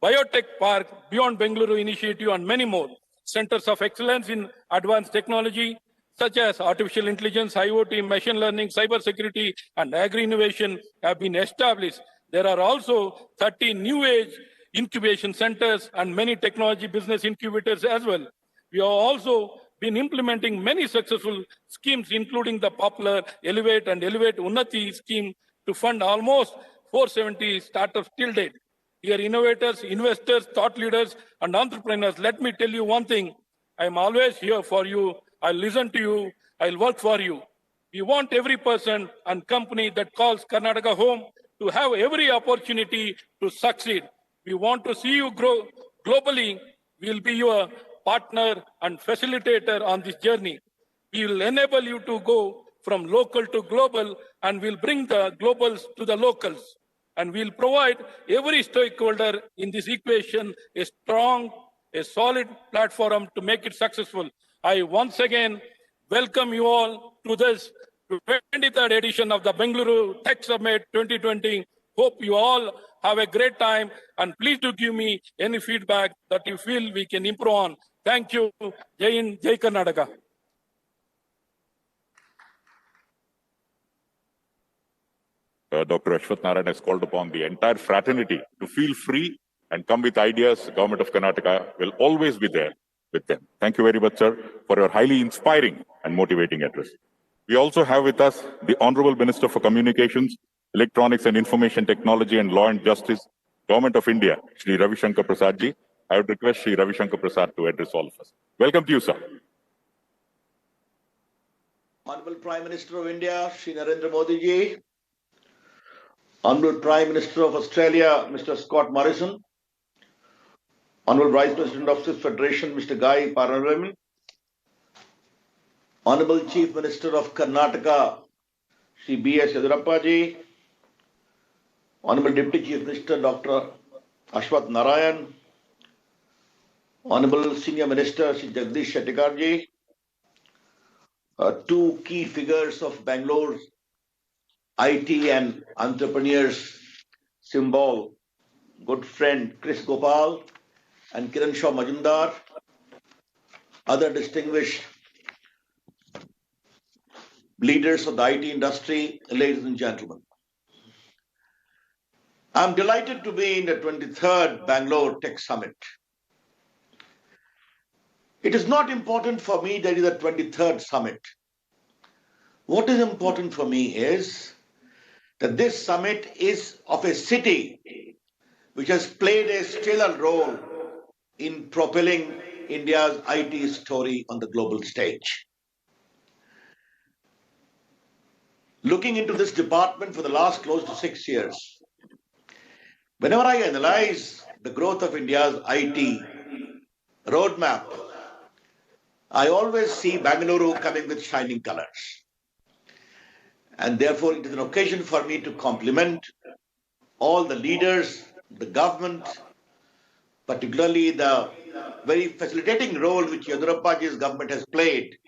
Biotech Park, Beyond Bengaluru Initiative, and many more. Centers of excellence in advanced technology, such as artificial intelligence, IoT, machine learning, cybersecurity, and agri-innovation have been established. There are also 30 new age incubation centers and many technology business incubators as well. We have also been implementing many successful schemes, including the popular Elevate and Elevate Unnati scheme to fund almost 470 startups till date. Dear innovators, investors, thought leaders, and entrepreneurs, let me tell you one thing. I am always here for you. I'll listen to you. I'll work for you. We want every person and company that calls Karnataka home to have every opportunity to succeed. We want to see you grow globally. We'll be your partner and facilitator on this journey. We will enable you to go from local to global, and we'll bring the globals to the locals. And we'll provide every stakeholder in this equation a strong a solid platform to make it successful. I once again welcome you all to this 23rd edition of the Bengaluru Tech Summit 2020. Hope you all have a great time, and please do give me any feedback that you feel we can improve on. Thank you. Jai Hind, Jai Karnataka. Dr. Ashwath Narayan has called upon the entire fraternity to feel free and come with ideas. The Government of Karnataka will always be there with them. Thank you very much, sir, for your highly inspiring and motivating address. We also have with us the Honorable Minister for Communications, Electronics and Information Technology and Law and Justice, Government of India, Shri Ravi Shankar Prasad ji. I would request Shri Ravi Shankar Prasad to address all of us. Welcome to you, sir. Honorable Prime Minister of India, Shri Narendra Modi ji, Honorable Prime Minister of Australia, Mr. Scott Morrison, Honorable Vice President of Swiss Federation, Mr. Guy Parnaraman, Honorable Chief Minister of Karnataka, Shri B.S. Yedurappa ji, Honorable Deputy Chief Minister, Dr. Ashwath Narayan, Honorable Senior Minister, Shri Jagdish Shettikar ji, two key figures of Bangalore's IT and entrepreneurs symbol, good friend Chris Gopal and Kiran Shaw Majumdar, other distinguished leaders of the IT industry, ladies and gentlemen. I'm delighted to be in the 23rd Bangalore Tech Summit. It is not important for me that it is the 23rd summit. What is important for me is that this summit is of a city which has played a stellar role in propelling India's IT story on the global stage. Looking into this department for the last close to 6 years, whenever I analyze the growth of India's IT roadmap, I always see Bengaluru coming with shining colors. And therefore, it is an occasion for me to compliment all the leaders, the government, particularly the very facilitating role which Yedurappaji's government has played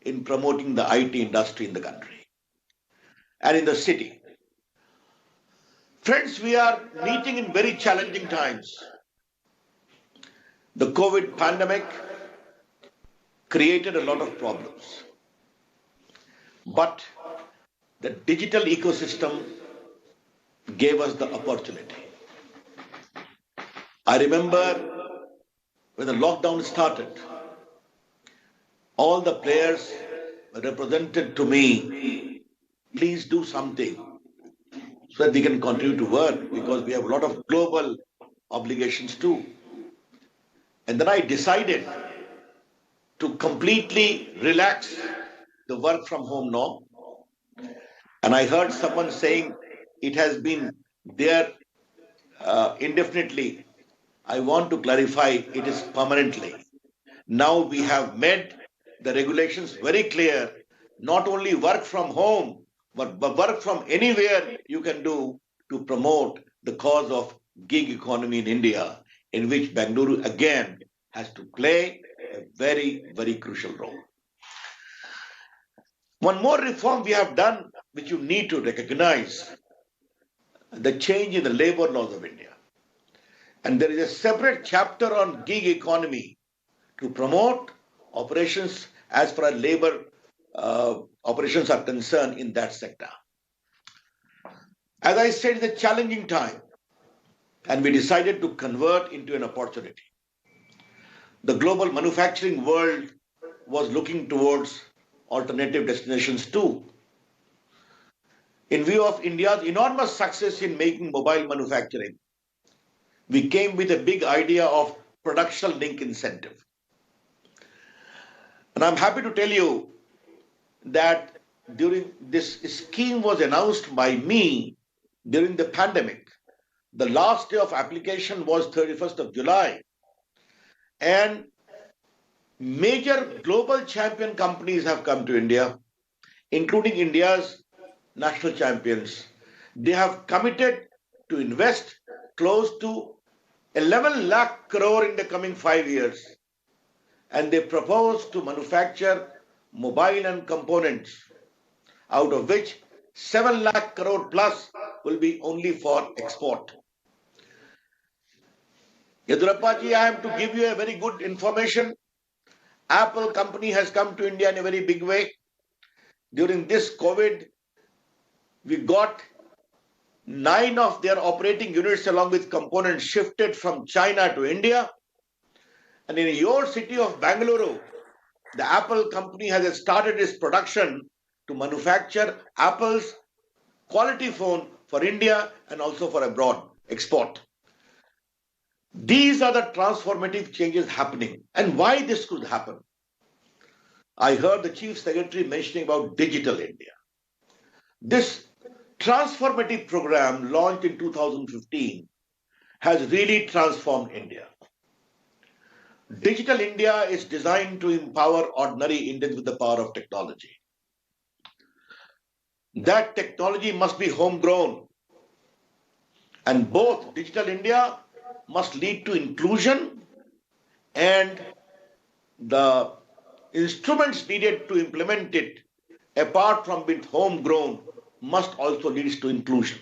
in promoting the IT industry in the country and in the city. Friends, we are meeting in very challenging times. The COVID pandemic created a lot of problems. But the digital ecosystem gave us the opportunity. I remember when the lockdown started, all the players represented to me, please do something so that we can continue to work because we have a lot of global obligations too. And then I decided to completely relax the work from home norm. And I heard someone saying it has been there indefinitely. I want to clarify it is permanently. Now we have made the regulations very clear. Not only work from home, but work from anywhere you can do to promote the cause of gig economy in India, in which Bengaluru again has to play a very, very crucial role. One more reform we have done, which you need to recognize, the change in the labor laws of India. And there is a separate chapter on gig economy to promote operations as far as labor operations are concerned in that sector. As I said, it's a challenging time, and we decided to convert into an opportunity. The global manufacturing world was looking towards alternative destinations too. In view of India's enormous success in making mobile manufacturing, we came with a big idea of production link incentive. And I'm happy to tell you that during this scheme was announced by me during the pandemic. The last day of application was 31st of July. And major global champion companies have come to India, including India's national champions. They have committed to invest close to 11 lakh crore in the coming 5 years, and they propose to manufacture mobile and components, out of which 7 lakh crore plus will be only for export. Yedurappaji, I am to give you a very good information. Apple company has come to India in a very big way. During this COVID, we got 9 of their operating units along with components shifted from China to India. And in your city of Bengaluru, the Apple company has started its production to manufacture Apple's quality phone for India and also for abroad export. These are the transformative changes happening. And why this could happen? I heard the Chief Secretary mentioning about Digital India. This transformative program launched in 2015 has really transformed India. Digital India is designed to empower ordinary Indians with the power of technology. That technology must be homegrown. And both Digital India must lead to inclusion, and the instruments needed to implement it, apart from being homegrown, must also lead to inclusion.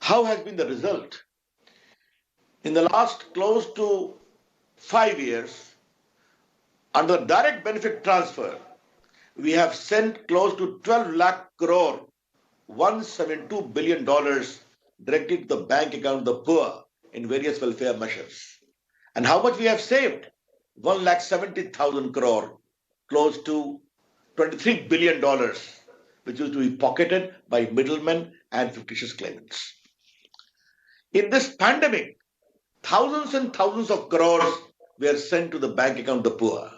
How has been the result? In the last close to 5 years, under direct benefit transfer, we have sent close to 12 lakh crore, $172 billion directly to the bank account of the poor in various welfare measures. And how much we have saved? 1,70,000 crore, close to $23 billion, which used to be pocketed by middlemen and fictitious claimants. In this pandemic, thousands and thousands of crores were sent to the bank account of the poor.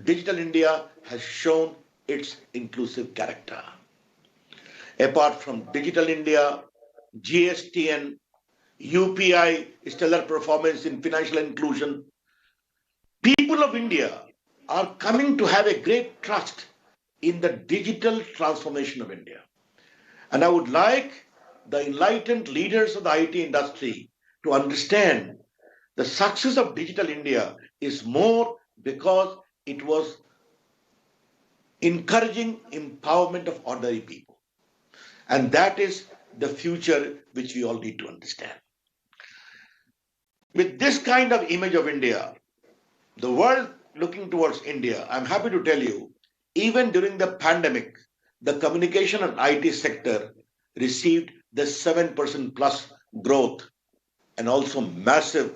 Digital India has shown its inclusive character. Apart from Digital India, GSTN, UPI, stellar performance in financial inclusion, people of India are coming to have a great trust in the digital transformation of India. And I would like the enlightened leaders of the IT industry to understand the success of Digital India is more because it was encouraging empowerment of ordinary people. And that is the future which we all need to understand. With this kind of image of India, the world looking towards India, I'm happy to tell you, even during the pandemic, the communication and IT sector received the 7% plus growth and also massive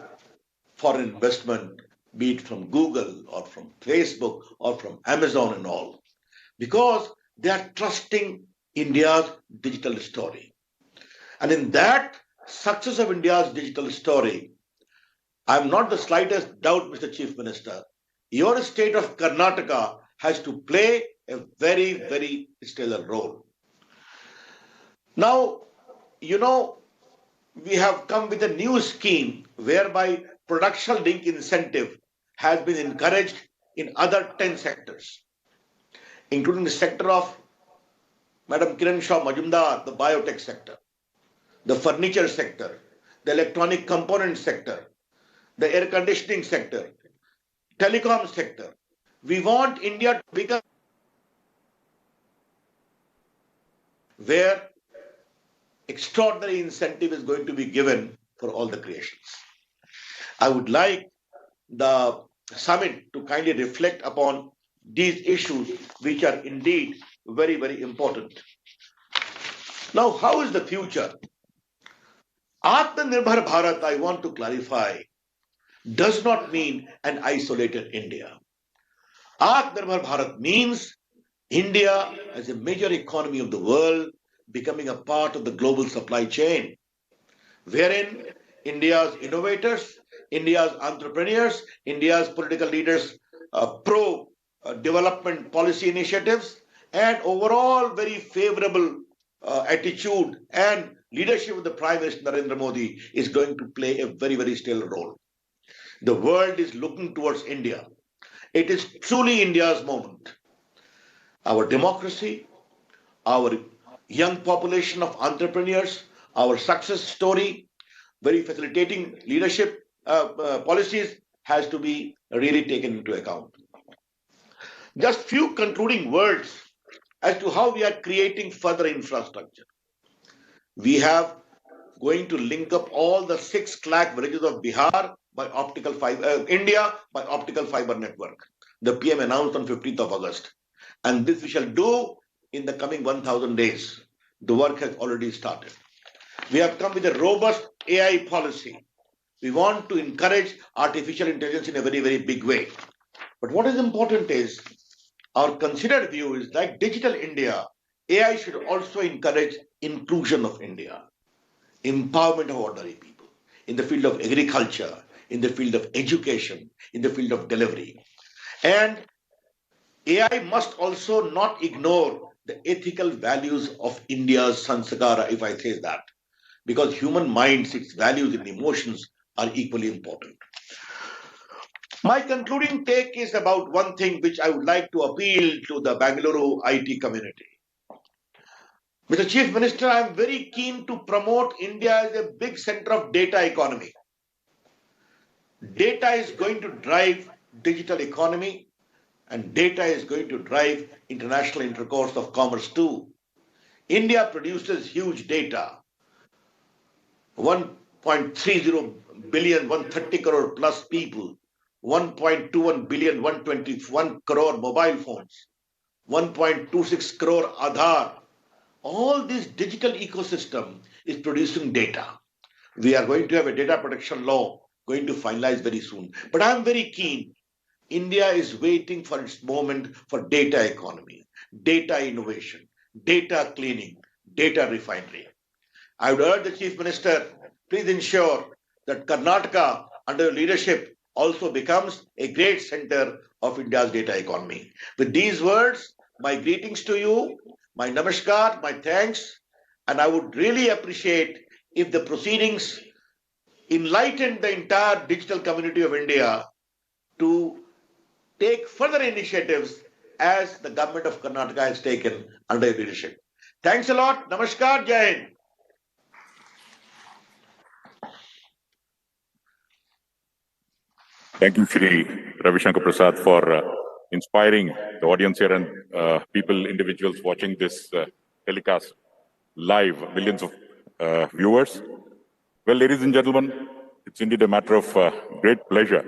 foreign investment, be it from Google or from Facebook or from Amazon and all, because they are trusting India's digital story. And in that success of India's digital story, I'm not the slightest doubt, Mr. Chief Minister, your state of Karnataka has to play a very, very stellar role. Now, we have come with a new scheme whereby production link incentive has been encouraged in other 10 sectors, including the sector of Madam Kiran Shah Majumdar, the biotech sector, the furniture sector, the electronic component sector, the air conditioning sector, telecom sector. We want India to become where extraordinary incentive is going to be given for all the creations. I would like the summit to kindly reflect upon these issues, which are indeed very, very important. Now, how is the future? Atmanirbhar Bharat, I want to clarify, does not mean an isolated India. Atmanirbhar Bharat means India as a major economy of the world becoming a part of the global supply chain, wherein India's innovators, India's entrepreneurs, India's political leaders pro-development policy initiatives, and overall very favorable attitude and leadership of the Prime Minister Narendra Modi is going to play a very, very stellar role. The world is looking towards India. It is truly India's moment. Our democracy, our young population of entrepreneurs, our success story, very facilitating leadership policies has to be really taken into account. Just few concluding words as to how we are creating further infrastructure. We have going to link up all the 6 lakh villages of Bihar by optical fiber, India by optical fiber network. The PM announced on 15th of August. And this we shall do in the coming 1,000 days. The work has already started. We have come with a robust AI policy. We want to encourage artificial intelligence in a very, very big way. But what is important is our considered view is like Digital India, AI should also encourage inclusion of India, empowerment of ordinary people in the field of agriculture, in the field of education, in the field of delivery. And AI must also not ignore the ethical values of India's Sanskara, if I say that, because human minds, its values and emotions are equally important. My concluding take is about one thing which I would like to appeal to the Bengaluru IT community. Mr. Chief Minister, I am very keen to promote India as a big center of data economy. Data is going to drive digital economy, and data is going to drive international intercourse of commerce too. India produces huge data. 1.30 billion, 130 crore plus people, 1.21 billion, 121 crore mobile phones, 1.26 crore Aadhaar. All this digital ecosystem is producing data. We are going to have a data protection law going to finalize very soon. But I'm very keen. India is waiting for its moment for data economy, data innovation, data cleaning, data refinery. I would urge the Chief Minister, please ensure that Karnataka, under your leadership, also becomes a great center of India's data economy. With these words, my greetings to you, my namaskar, my thanks, and I would really appreciate if the proceedings enlighten the entire digital community of India to take further initiatives as the government of Karnataka has taken under your leadership. Thanks a lot. Namaskar. Jai Hind. Thank you, Shri Ravi Shankar Prasad, for inspiring the audience here and people, individuals watching this telecast live, millions of viewers. Well, ladies and gentlemen, it's indeed a matter of great pleasure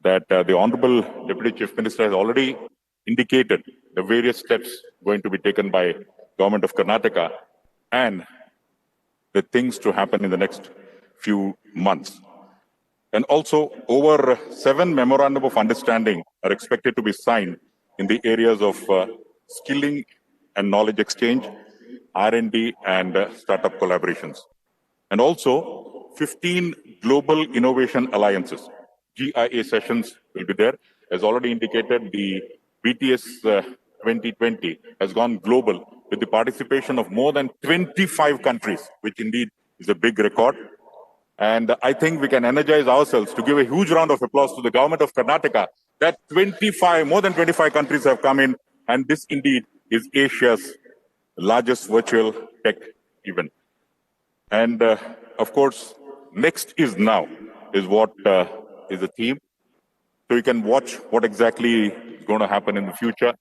that the Honorable Deputy Chief Minister has already indicated the various steps going to be taken by Government of Karnataka and the things to happen in the next few months. And also, over 7 memorandum of understanding are expected to be signed in the areas of skilling and knowledge exchange, R&D, and startup collaborations. And also, 15 global innovation alliances, GIA sessions will be there. As already indicated, the BTS 2020 has gone global with the participation of more than 25 countries, which indeed is a big record. And I think we can energize ourselves to give a huge round of applause to the government of Karnataka that more than 25 countries have come in, and this indeed is Asia's largest virtual tech event. And of course, next is now is what is the theme. So you can watch what exactly is going to happen in the future.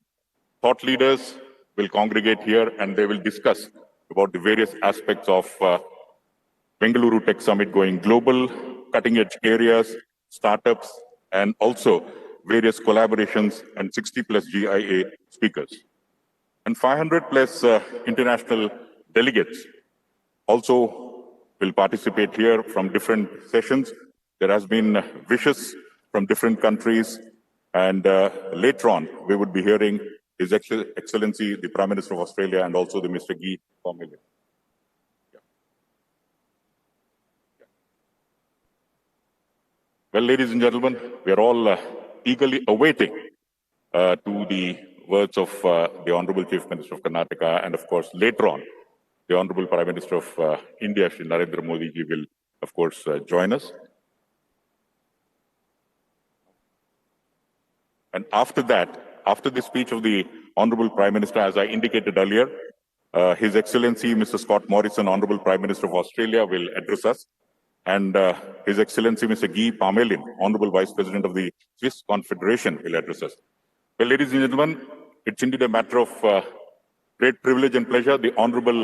Thought leaders will congregate here and they will discuss about the various aspects of Bengaluru Tech Summit going global, cutting-edge areas, startups, and also various collaborations and 60+ GIA speakers. And 500+ international delegates also will participate here from different sessions. There has been wishes from different countries, and later on, we would be hearing His Excellency, the Prime Minister of Australia, and also the Mr. Guy Pommelien. Well, ladies and gentlemen, we are all eagerly awaiting to the words of the Honorable Chief Minister of Karnataka, and of course, later on, the Honorable Prime Minister of India, Shri Narendra Modi ji, will, of course, join us. And after that, after the speech of the Honorable Prime Minister, as I indicated earlier, His Excellency Mr. Scott Morrison, Honorable Prime Minister of Australia, will address us. and His Excellency Mr. Guy Parmelin, Honorable Vice President of the Swiss Confederation, will address us. Well, ladies and gentlemen, it's indeed a matter of great privilege and pleasure. The Honorable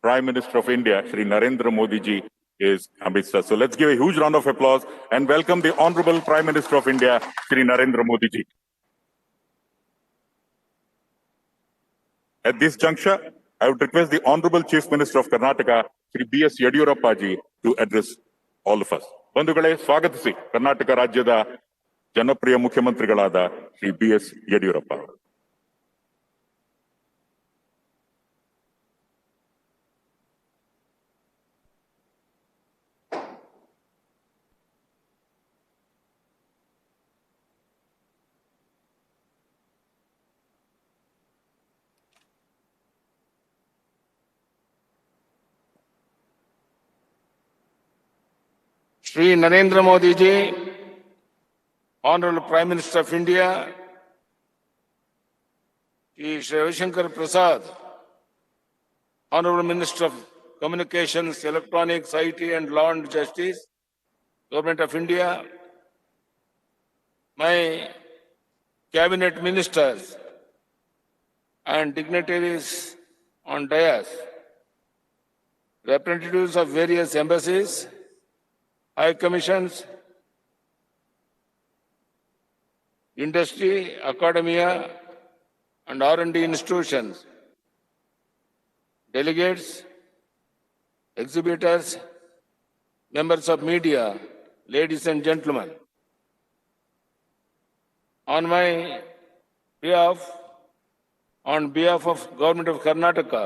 Prime Minister of India, Shri Narendra Modi ji, is amidst us. So let's give a huge round of applause and welcome the Honorable Prime Minister of India, Shri Narendra Modi ji. At this juncture, I would request the Honorable Chief Minister of Karnataka, Shri B.S. Yadurappa ji, to address all of us. ಬಂಧುಗಳೇ, ಸ್ವಾಗತಿಸಿ ಕರ್ನಾಟಕ ರಾಜ್ಯದ ಜನಪ್ರಿಯ ಮುಖ್ಯಮಂತ್ರಿಗಳಾದ Shri B S. Yediyurappa. Shri Narendra Modi ji, Honorable Prime Minister of India, Shri Ravi Shankar Prasad, Honorable Minister of Communications, Electronics, IT and Law and Justice, Government of India, my Cabinet Ministers and dignitaries on dais, representatives of various embassies, high commissions, industry, academia, and R&D institutions, delegates, exhibitors, members of media, ladies and gentlemen. On behalf of Government of Karnataka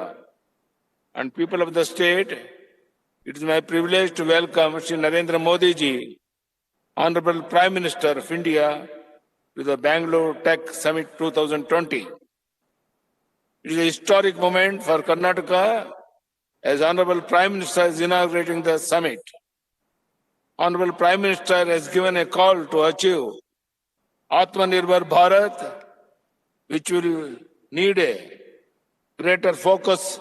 and people of the state, it is my privilege to welcome Shri Narendra Modi ji, Honorable Prime Minister of India, to the Bengaluru Tech Summit 2020. It is a historic moment for Karnataka as Honorable Prime Minister is inaugurating the summit. Honorable Prime Minister has given a call to achieve Atmanirbhar Bharat, which will need a greater focus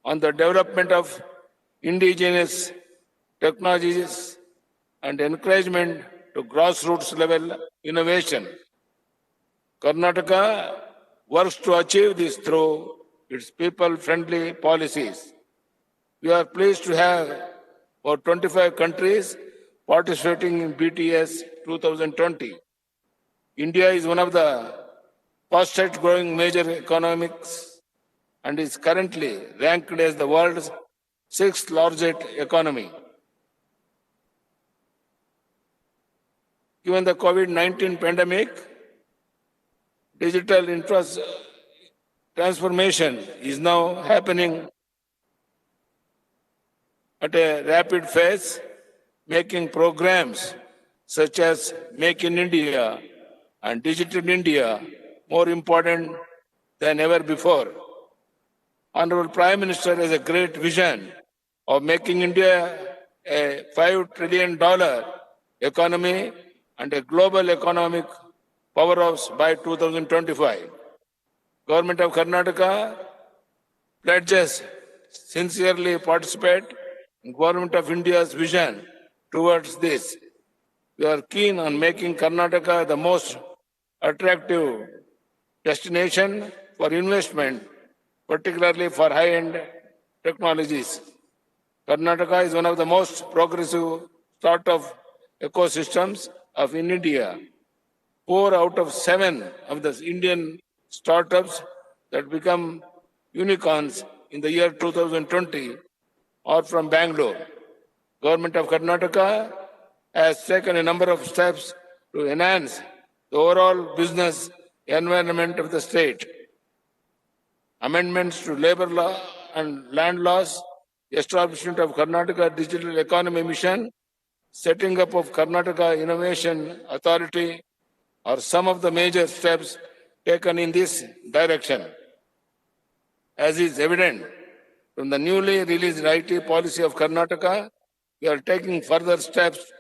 on the development of indigenous technologies and encouragement to grassroots level innovation. Karnataka works to achieve this through its people-friendly policies. We are pleased to have over 25 countries participating in BTS 2020. India is one of the fastest growing major economies and is currently ranked as the world's sixth largest economy. Given the COVID-19 pandemic, digital transformation is now happening at a rapid pace, making programs such as Make in India and Digital India more important than ever before. Honorable Prime Minister has a great vision of making India a $5 trillion economy and a global economic powerhouse by 2025. Government of Karnataka pledges sincerely participate in Government of India's vision towards this. We are keen on making Karnataka the most attractive destination for investment, particularly for high-end technologies. Karnataka is one of the most progressive startup ecosystems in India. 4 out of 7 of the Indian startups that become unicorns in the year 2020 are from Bangalore. Government of Karnataka has taken a number of steps to enhance the overall business environment of the state. Amendments to labor law and land laws, establishment of Karnataka Digital Economy Mission, setting up of Karnataka Innovation Authority are some of the major steps taken in this direction. As is evident from the newly released IT policy of Karnataka, we are taking further steps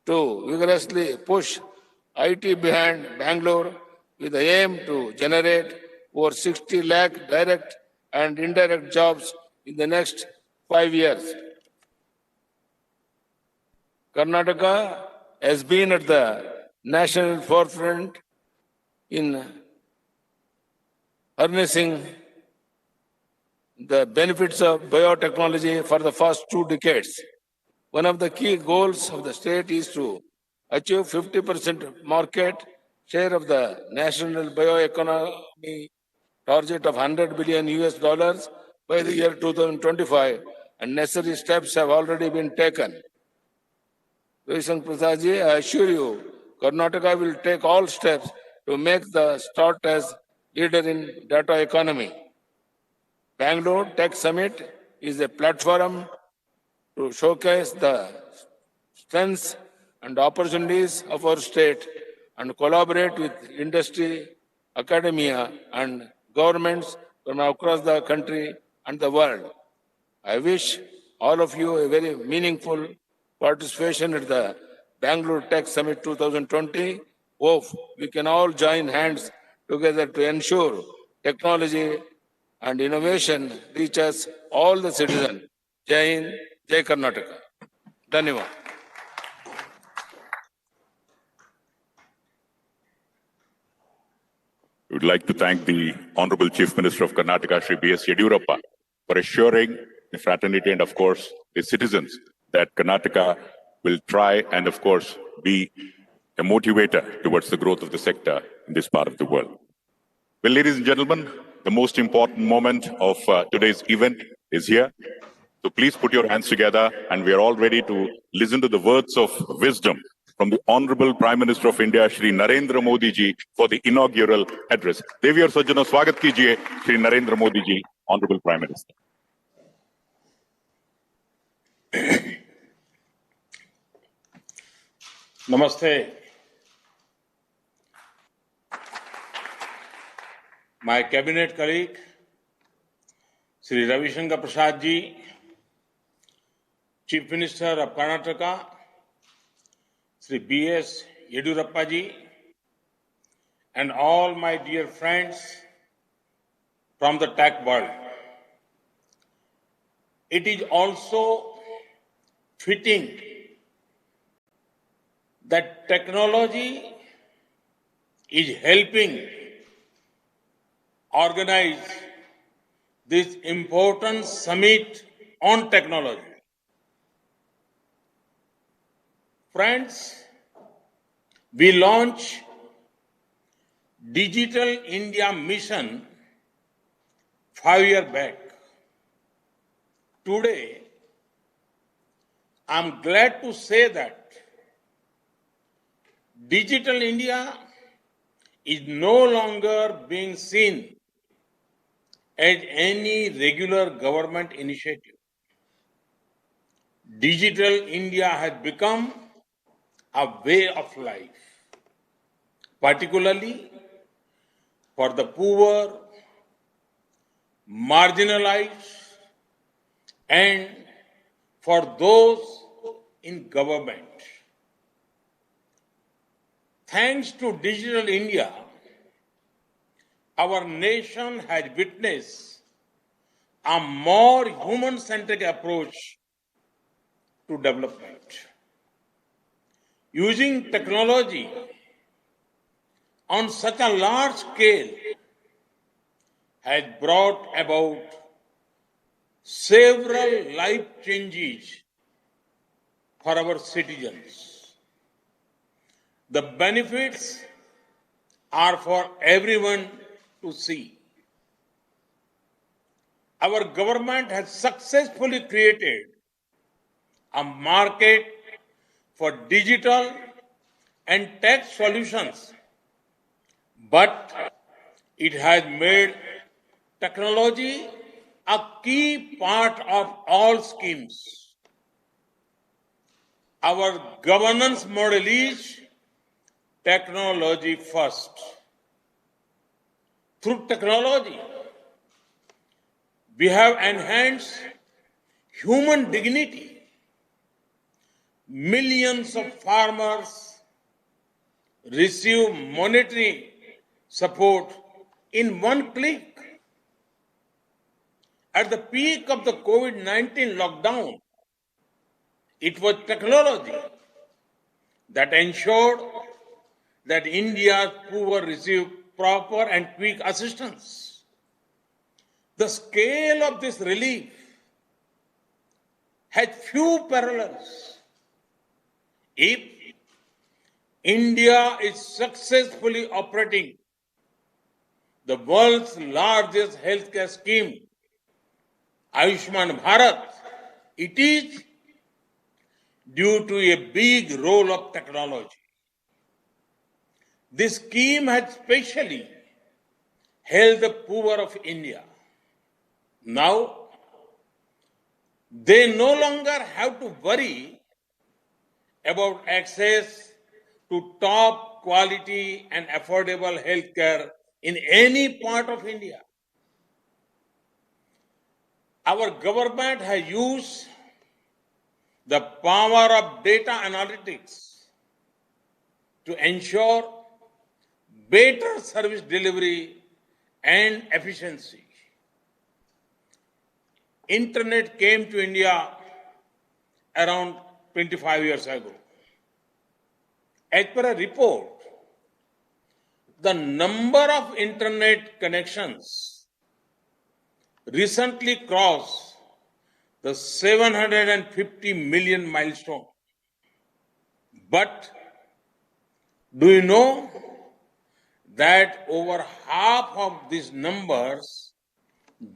to vigorously push IT behind Bangalore with the aim to generate over 60 lakh direct and indirect jobs in the next 5 years. Karnataka has been at the national forefront in harnessing the benefits of biotechnology for the past 2 decades. One of the key goals of the state is to achieve 50% market share of the national bioeconomy target of 100 billion US dollars by the year 2025, and necessary steps have already been taken. Ravishankar Prasadji, I assure you, Karnataka will take all steps to make the start as leader in data economy. Bangalore Tech Summit is a platform to showcase the strengths and opportunities of our state and collaborate with industry, academia, and governments from across the country and the world. I wish all of you a very meaningful participation at the Bangalore Tech Summit 2020. Hope we can all join hands together to ensure technology and innovation reaches all the citizens. Jai Hind, Jai Karnataka. Dhanyavad. We would like to thank the Honorable Chief Minister of Karnataka, Shri B.S. Yediyurappa, for assuring the fraternity and, of course, the citizens that Karnataka will try and, of course, be a motivator towards the growth of the sector in this part of the world. Well, ladies and gentlemen, the most important moment of today's event is here. So please put your hands together, and we are all ready to listen to the words of wisdom from the Honorable Prime Minister of India, Shri Narendra Modi ji, for the inaugural address. Devi aur sajjano, swagat kijiye, Shri Narendra Modi ji, Honorable Prime Minister. Namaste. My cabinet colleague, Shri Ravishankar Prasad ji, Chief Minister of Karnataka, Shri B.S. Yediyurappa ji, and all my dear friends from the tech world. It is also fitting that technology is helping organize this important summit on technology. Friends, we launched Digital India Mission 5 years back. Today, I'm glad to say that Digital India is no longer being seen as any regular government initiative. Digital India has become a way of life, particularly for the poor, marginalized, and for those in government. Thanks to Digital India, our nation has witnessed a more human-centric approach to development. Using technology on such a large scale has brought about several life changes for our citizens. The benefits are for everyone to see. Our government has successfully created a market for digital and tech solutions, but it has made technology a key part of all schemes. Our governance model is technology first. Through technology, we have enhanced human dignity. Millions of farmers receive monetary support in one click. At the peak of the COVID-19 lockdown, it was technology that ensured that India's poor received proper and quick assistance. The scale of this relief has few parallels. If India is successfully operating the world's largest healthcare scheme, Ayushman Bharat, it is due to a big role of technology. This scheme has specially helped the poor of India. Now, they no longer have to worry about access to top quality and affordable healthcare in any part of India. Our government has used the power of data analytics to ensure better service delivery and efficiency. Internet came to India around 25 years ago. As per a report, the number of internet connections recently crossed the 750 million milestone. But do you know that over half of these numbers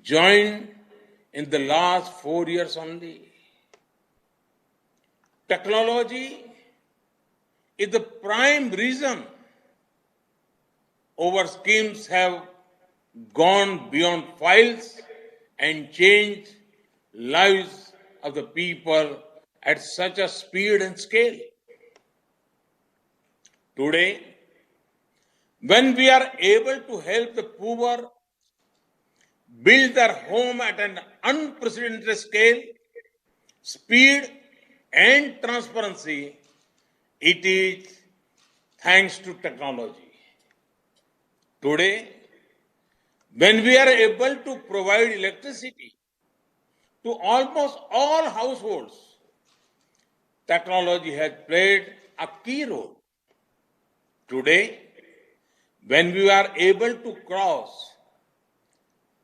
joined in the last 4 years only? Technology is the prime reason our schemes have gone beyond files and changed lives of the people at such a speed and scale. Today, when we are able to help the poor build their home at an unprecedented scale, speed and transparency, it is thanks to technology. Today, when we are able to provide electricity to almost all households, technology has played a key role. Today, when we are able to cross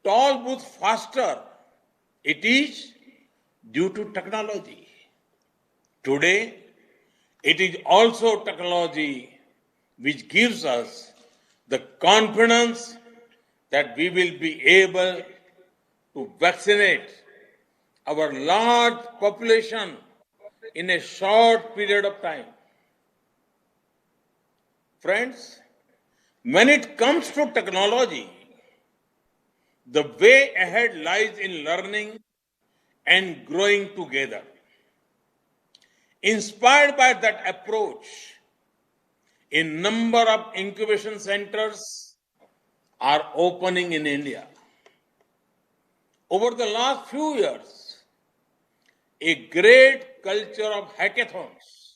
toll booths faster, it is due to technology. Today, it is also technology which gives us the confidence that we will be able to vaccinate our large population in a short period of time. Friends, when it comes to technology, the way ahead lies in learning and growing together. Inspired by that approach, a number of incubation centers are opening in India. Over the last few years, a great culture of hackathons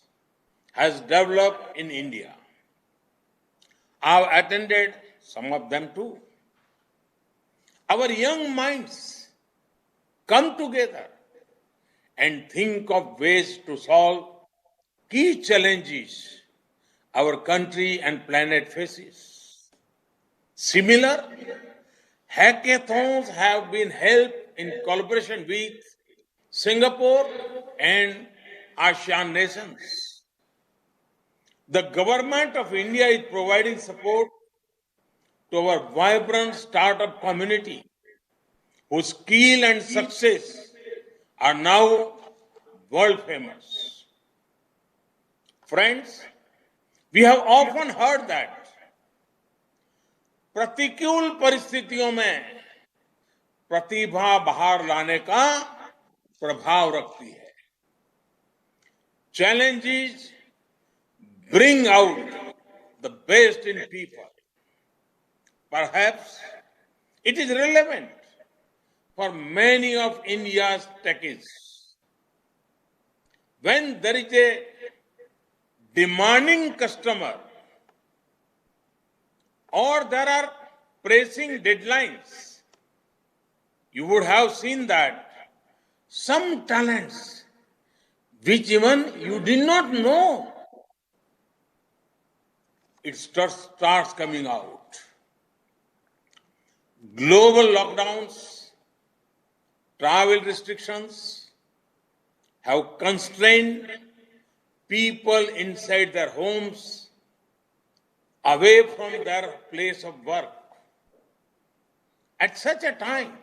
has developed in India. I've attended some of them too. Our young minds come together and think of ways to solve key challenges our country and planet faces. Similar hackathons have been held in collaboration with Singapore and ASEAN nations. The government of India is providing support to our vibrant startup community, whose skill and success are now world famous. Friends, we have often heard that प्रतिकूल परिस्थितियों में प्रतिभा बाहर लाने का प्रभाव रखती है. Challenges bring out the best in people. Perhaps it is relevant for many of India's techies. When there is a demanding customer or there are pressing deadlines, you would have seen that some talents which even you did not know it starts coming out. Global lockdowns, travel restrictions have constrained people inside their homes, away from their place of work. At such a time,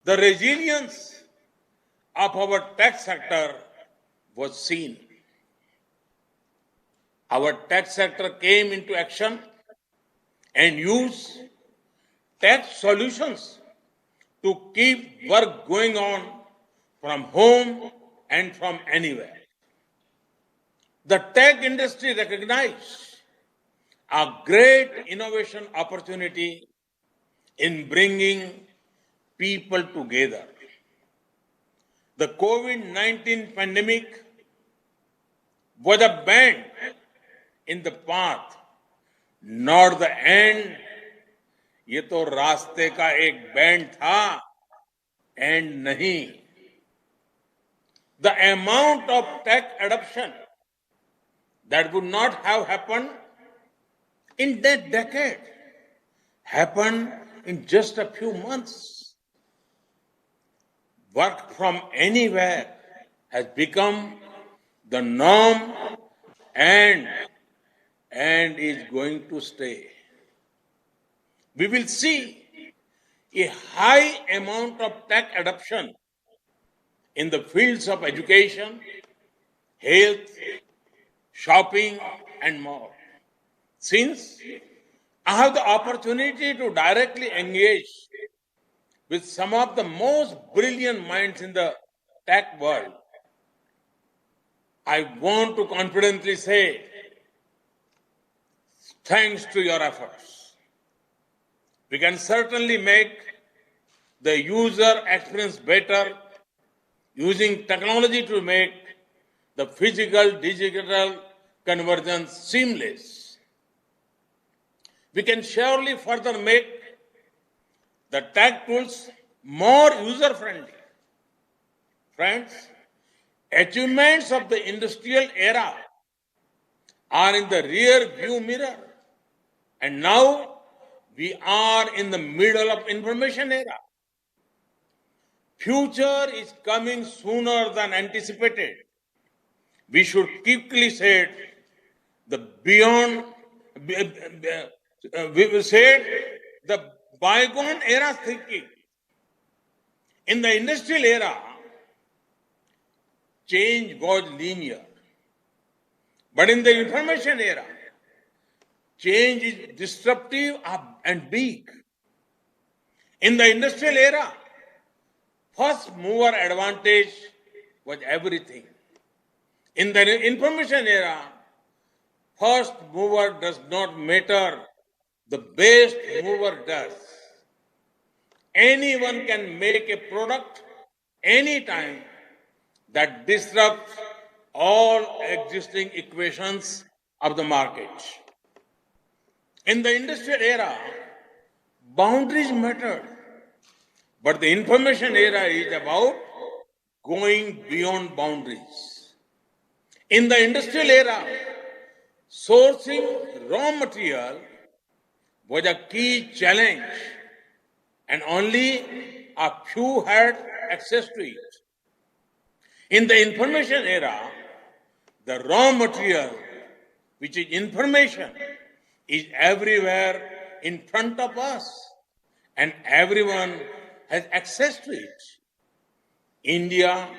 the resilience of our tech sector was seen. Our tech sector came into action and used tech solutions to keep work going on from home and from anywhere. The tech industry recognized a great innovation opportunity in bringing people together. The COVID-19 pandemic was a bend in the path, not the end. ये तो रास्ते का एक band था, and नहीं. The amount of tech adoption that would not have happened in that decade happened in just a few months. Work from anywhere has become the norm and is going to stay. We will see a high amount of tech adoption in the fields of education, health, shopping, and more. Since I have the opportunity to directly engage with some of the most brilliant minds in the tech world, I want to confidently say, thanks to your efforts, we can certainly make the user experience better using technology to make the physical-digital convergence seamless. We can surely further make the tech tools more user-friendly. Friends, achievements of the industrial era are in the rear view mirror, and now we are in the middle of information era. Future is coming sooner than anticipated. We should quickly set the beyond, we will set the bygone era thinking. In the industrial era, change was linear. But in the information era, change is disruptive and big. In the industrial era, first mover advantage was everything. In the information era, first mover does not matter, the best mover does. Anyone can make a product anytime that disrupts all existing equations of the market. In the industrial era, boundaries mattered, but the information era is about going beyond boundaries. In the industrial era, sourcing raw material was a key challenge, and only a few had access to it. In the information era, the raw material, which is information, is everywhere in front of us, and everyone has access to it. India,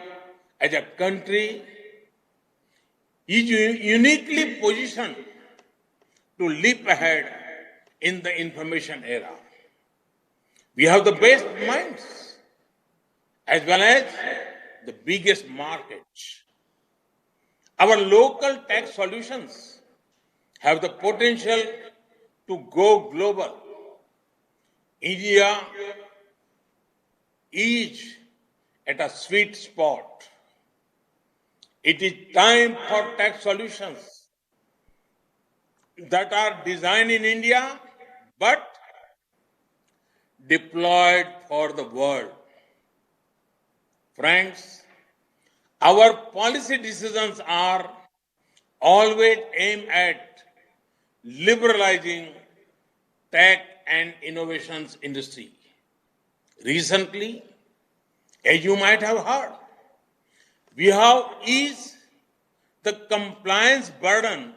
as a country, is uniquely positioned to leap ahead in the information era. We have the best minds as well as the biggest markets. Our local tech solutions have the potential to go global. India is at a sweet spot. It is time for tech solutions that are designed in India but deployed for the world. Friends, our policy decisions are always aimed at liberalizing tech and innovations industry. Recently, as you might have heard, we have eased the compliance burden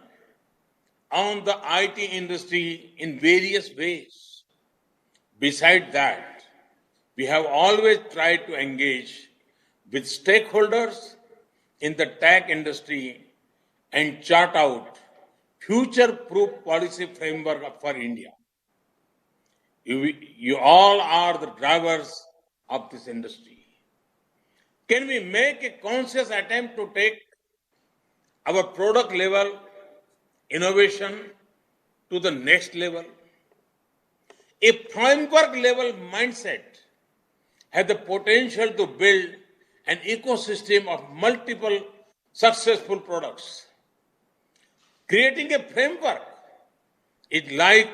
on the IT industry in various ways. Besides that, we have always tried to engage with stakeholders in the tech industry and chart out future-proof policy framework for India. You all are the drivers of this industry. Can we make a conscious attempt to take our product level innovation to the next level? A framework level mindset has the potential to build an ecosystem of multiple successful products. Creating a framework is like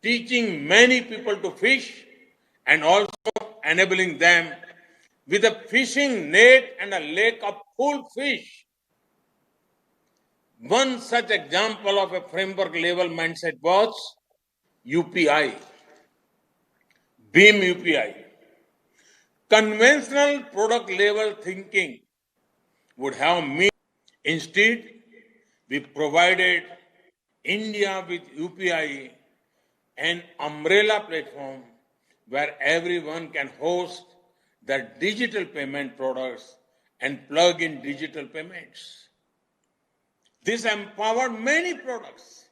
teaching many people to fish and also enabling them with a fishing net and a lake of full fish. One such example of a framework level mindset was UPI, BEAM UPI. Conventional product level thinking would have meant instead we provided India with UPI, an umbrella platform where everyone can host their digital payment products and plug in digital payments. This empowered many products.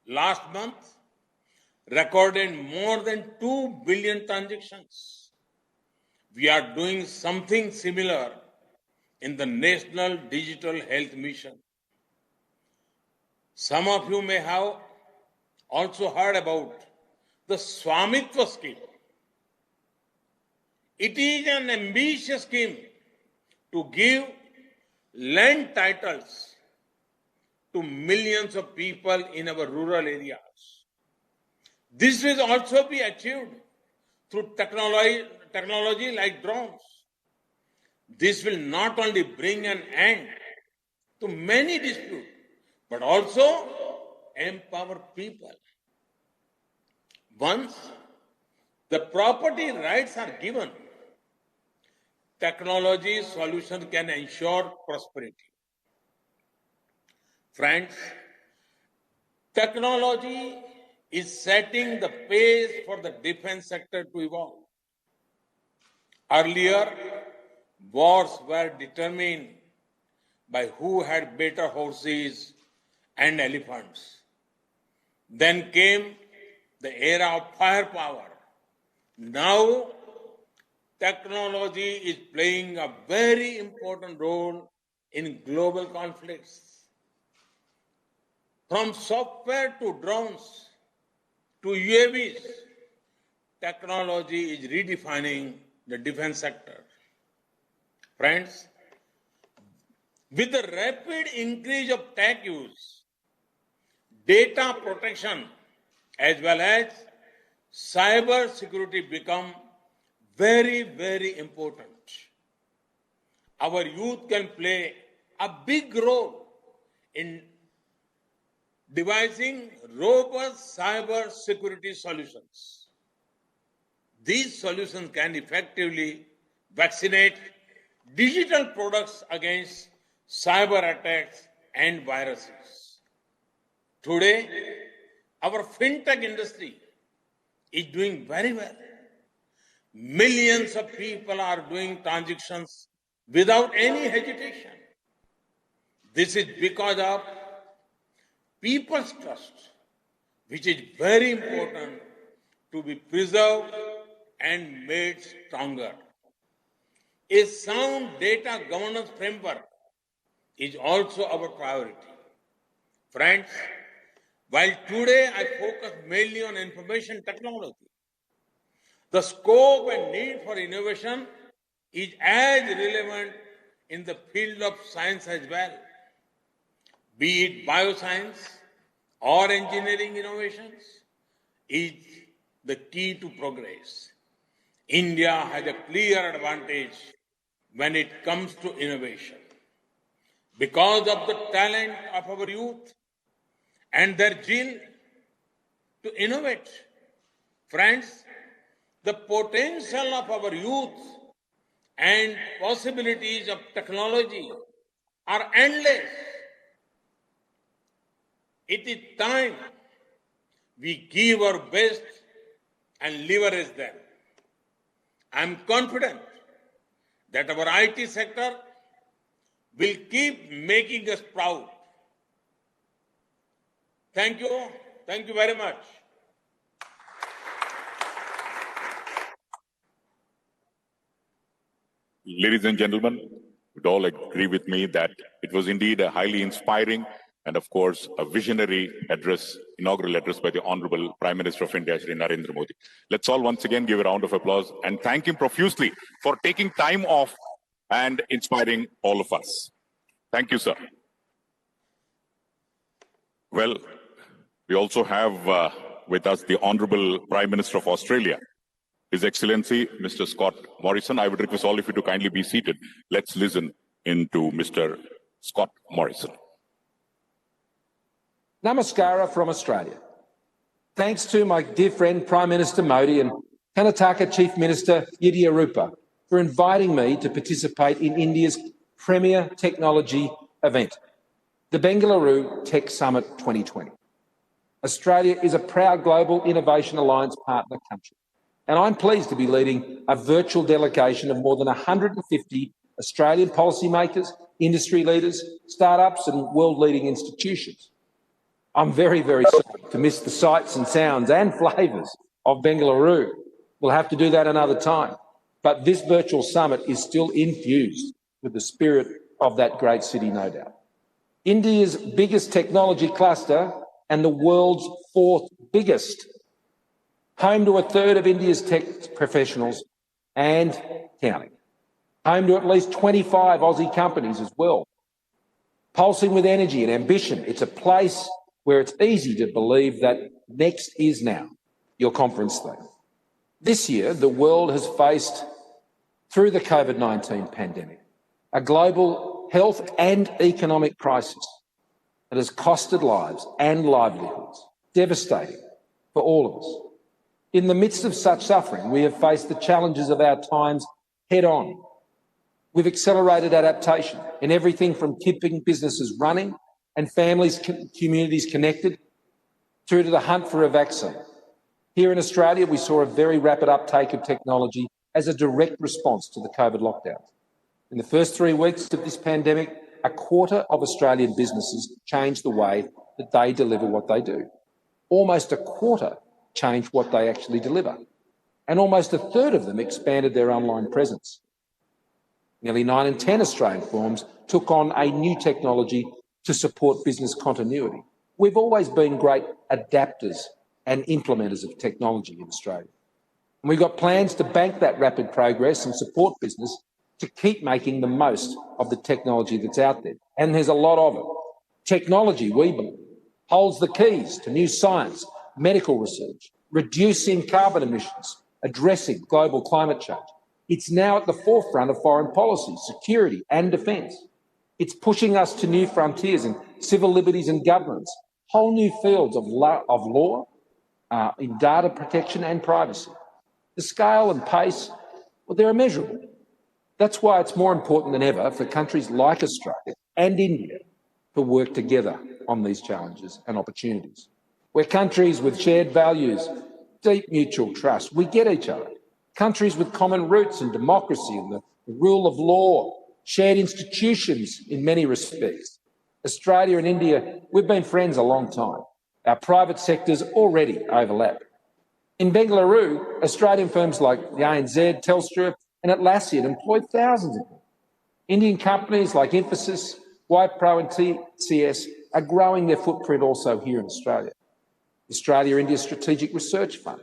Last month, recorded more than 2 billion transactions. We are doing something similar in the National Digital Health Mission. Some of you may have also heard about the Swamitva scheme. It is an ambitious scheme to give land titles to millions of people in our rural areas. This will also be achieved through technology like drones. This will not only bring an end to many disputes, but also empower people. Once the property rights are given, technology solution can ensure prosperity. Friends, technology is setting the pace for the defense sector to evolve. Earlier, wars were determined by who had better horses and elephants. Then came the era of firepower. Now, technology is playing a very important role in global conflicts. From software to drones to UAVs, technology is redefining the defense sector. Friends, with the rapid increase of tech use, data protection as well as cyber security become very, very important. Our youth can play a big role in devising robust cyber security solutions. These solutions can effectively vaccinate digital products against cyber attacks and viruses. Today, our fintech industry is doing very well. Millions of people are doing transactions without any hesitation. This is because of people's trust, which is very important to be preserved and made stronger. A sound data governance framework is also our priority. Friends, while today I focus mainly on information technology, the scope and need for innovation is as relevant in the field of science as well. Be it bioscience or engineering innovations, is the key to progress. India has a clear advantage when it comes to innovation. Because of the talent of our youth and their zeal to innovate. Friends, the potential of our youth and possibilities of technology are endless. It is time we give our best and leverage them. I am confident that our IT sector will keep making us proud. Thank you. Thank you very much. Ladies and gentlemen, would all agree with me that it was indeed a highly inspiring and, of course, a visionary address, inaugural address by the Honorable Prime Minister of India, Shri Narendra Modi. Let's all once again give a round of applause and thank him profusely for taking time off and inspiring all of us. Thank you, sir. Well, we also have with us the Honorable Prime Minister of Australia, His Excellency, Mr. Scott Morrison. I would request all of you to kindly be seated. Let's listen into Mr. Scott Morrison. Namaskara from Australia. Thanks to my dear friend Prime Minister Modi and Karnataka Chief Minister Yediyurappa for inviting me to participate in India's premier technology event, the Bengaluru Tech Summit 2020. Australia is a proud Global Innovation Alliance partner country, and I'm pleased to be leading a virtual delegation of more than 150 Australian policymakers, industry leaders, startups and world-leading institutions. I'm very, very sorry to miss the sights and sounds and flavours of Bengaluru. We'll have to do that another time. But this virtual summit is still infused with the spirit of that great city, no doubt. India's biggest technology cluster and the world's fourth biggest, home to a third of India's tech professionals and counting. Home to at least 25 Aussie companies as well. Pulsing with energy and ambition, it's a place where it's easy to believe that next is now, your conference theme. This year, the world has faced, through the COVID-19 pandemic, a global health and economic crisis that has costed lives and livelihoods, devastating for all of us. In the midst of such suffering, we have faced the challenges of our times head on. We've accelerated adaptation in everything from keeping businesses running and families, communities connected, through to the hunt for a vaccine. Here in Australia, we saw a very rapid uptake of technology as a direct response to the COVID lockdowns. In the first 3 weeks of this pandemic, a quarter of Australian businesses changed the way that they deliver what they do. Almost a quarter changed what they actually deliver. And almost a third of them expanded their online presence. Nearly 9 in 10 Australian firms took on a new technology to support business continuity. We've always been great adapters and implementers of technology in Australia. And we've got plans to bank that rapid progress and support business to keep making the most of the technology that's out there. And there's a lot of it. Technology, we believe, holds the keys to new science, medical research, reducing carbon emissions, addressing global climate change. It's now at the forefront of foreign policy, security and defence. It's pushing us to new frontiers in civil liberties and governance, whole new fields of law, in data protection and privacy. The scale and pace, well, they're immeasurable. That's why it's more important than ever for countries like Australia and India to work together on these challenges and opportunities. We're countries with shared values, deep mutual trust. We get each other. Countries with common roots in democracy and the rule of law, shared institutions in many respects. Australia and India, we've been friends a long time. Our private sectors already overlap. In Bengaluru, Australian firms like the ANZ, Telstra and Atlassian employ thousands of them. Indian companies like Infosys, Wipro and TCS are growing their footprint also here in Australia. Australia-India Strategic Research Fund,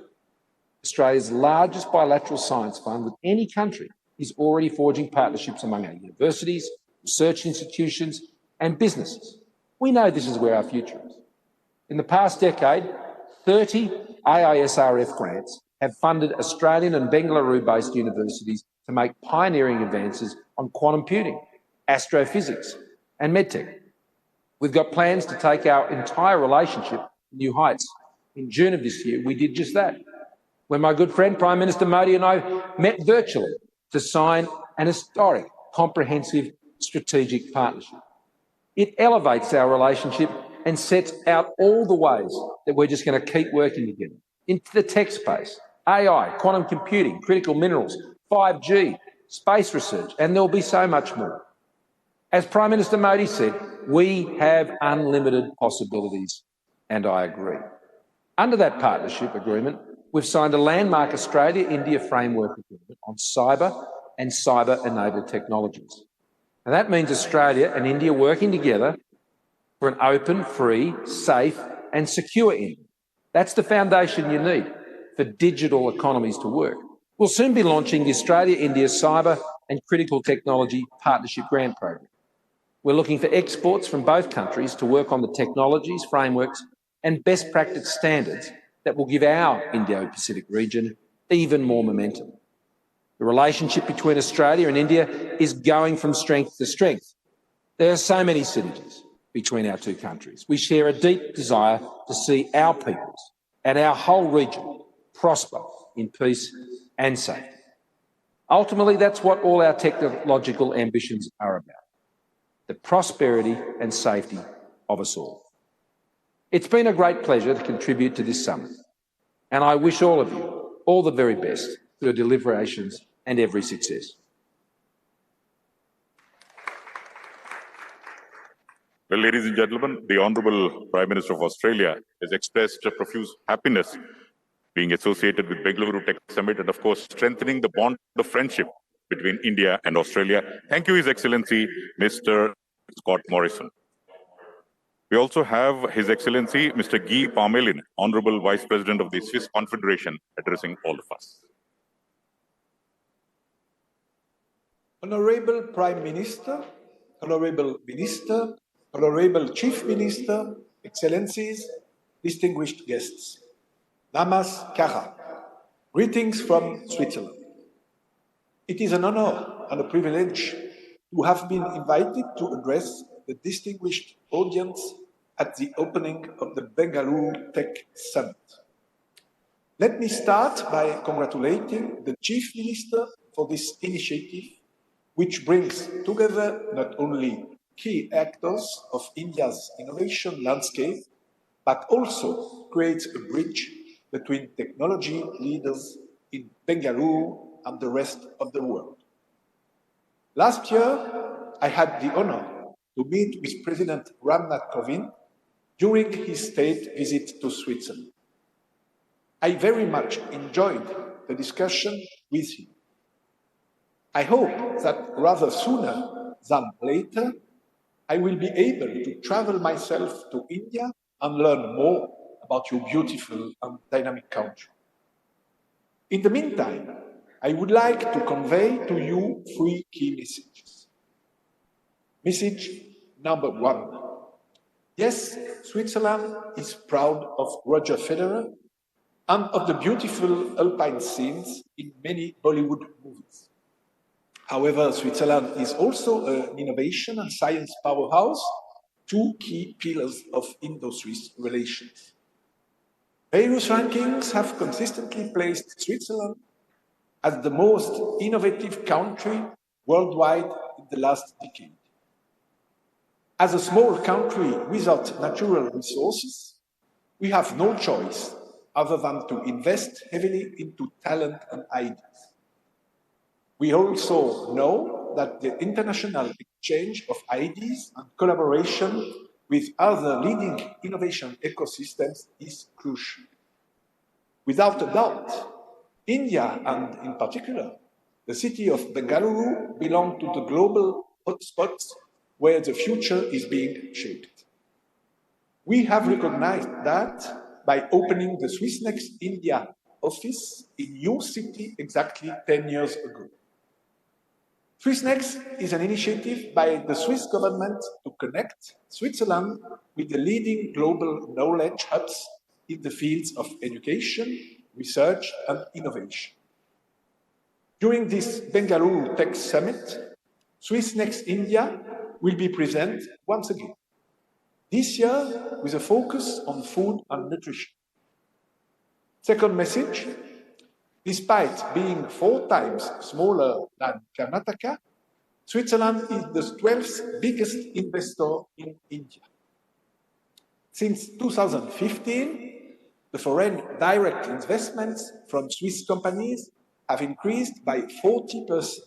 Australia's largest bilateral science fund with any country, is already forging partnerships among our universities, research institutions and businesses. We know this is where our future is. In the past decade, 30 AISRF grants have funded Australian and Bengaluru-based universities to make pioneering advances on quantum computing, astrophysics and medtech. We've got plans to take our entire relationship to new heights. In June of this year, we did just that, when my good friend Prime Minister Modi and I met virtually to sign an historic, comprehensive strategic partnership. It elevates our relationship and sets out all the ways that we're just going to keep working together into the tech space, AI, quantum computing, critical minerals, 5G, space research, and there'll be so much more. As Prime Minister Modi said, we have unlimited possibilities, and I agree. Under that partnership agreement, we've signed a landmark Australia-India framework agreement on cyber and cyber-enabled technologies. And that means Australia and India working together for an open, free, safe and secure India. That's the foundation you need for digital economies to work. We'll soon be launching the Australia-India Cyber and Critical Technology Partnership Grant Program. We're looking for exports from both countries to work on the technologies, frameworks and best practice standards that will give our Indo-Pacific region even more momentum. The relationship between Australia and India is going from strength to strength. There are so many synergies between our two countries. We share a deep desire to see our peoples and our whole region prosper in peace and safety. Ultimately, that's what all our technological ambitions are about, the prosperity and safety of us all. It's been a great pleasure to contribute to this summit, and I wish all of you all the very best for your deliberations and every success. Well, ladies and gentlemen, the Honourable Prime Minister of Australia has expressed a profuse happiness being associated with Bengaluru Tech Summit and, of course, strengthening the bond of friendship between India and Australia. Thank you, His Excellency, Mr. Scott Morrison. We also have His Excellency, Mr. Guy Parmelin, Honourable Vice President of the Swiss Confederation, addressing all of us. Honourable Prime Minister, Honourable Minister, Honourable Chief Minister, Excellencies, distinguished guests. Namaskara. Greetings from Switzerland. It is an honour and a privilege to have been invited to address the distinguished audience at the opening of the Bengaluru Tech Summit. Let me start by congratulating the Chief Minister for this initiative, which brings together not only key actors of India's innovation landscape, but also creates a bridge between technology leaders in Bengaluru and the rest of the world. Last year, I had the honor to meet with President Ramnath Kovind during his state visit to Switzerland. I very much enjoyed the discussion with him. I hope that rather sooner than later, I will be able to travel myself to India and learn more about your beautiful and dynamic country. In the meantime, I would like to convey to you 3 key messages. Message number 1. Yes, Switzerland is proud of Roger Federer and of the beautiful alpine scenes in many Bollywood movies. However, Switzerland is also an innovation and science powerhouse, 2 key pillars of Indo-Swiss relations. Various rankings have consistently placed Switzerland as the most innovative country worldwide in the last decade. As a small country without natural resources, we have no choice other than to invest heavily into talent and ideas. We also know that the international exchange of ideas and collaboration with other leading innovation ecosystems is crucial. Without a doubt, India, and in particular, the city of Bengaluru, belong to the global hotspots where the future is being shaped. We have recognized that by opening the SwissNext India office in New City exactly 10 years ago. SwissNext is an initiative by the Swiss government to connect Switzerland with the leading global knowledge hubs in the fields of education, research, and innovation. During this Bengaluru Tech Summit, SwissNext India will be present once again. this year with a focus on food and nutrition. Second message, despite being 4 times smaller than Karnataka, Switzerland is the 12th biggest investor in India. Since 2015, the foreign direct investments from Swiss companies have increased by 40%.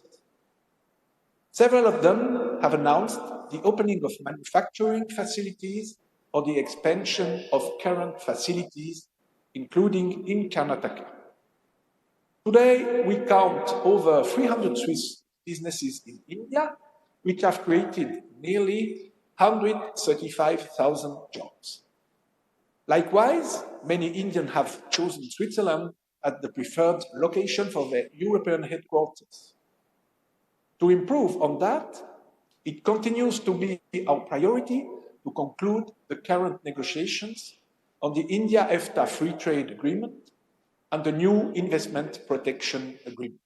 Several of them have announced the opening of manufacturing facilities or the expansion of current facilities, including in Karnataka. Today, we count over 300 Swiss businesses in India, which have created nearly 135,000 jobs. Likewise, many Indians have chosen Switzerland as the preferred location for their European headquarters. To improve on that, it continues to be our priority to conclude the current negotiations on the India-EFTA Free Trade Agreement and the new Investment Protection Agreement.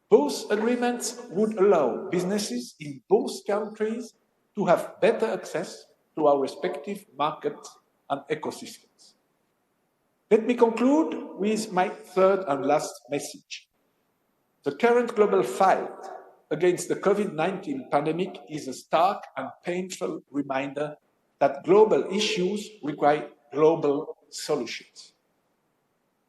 Both agreements would allow businesses in both countries to have better access to our respective markets and ecosystems. Let me conclude with my third and last message. The current global fight against the COVID-19 pandemic is a stark and painful reminder that global issues require global solutions.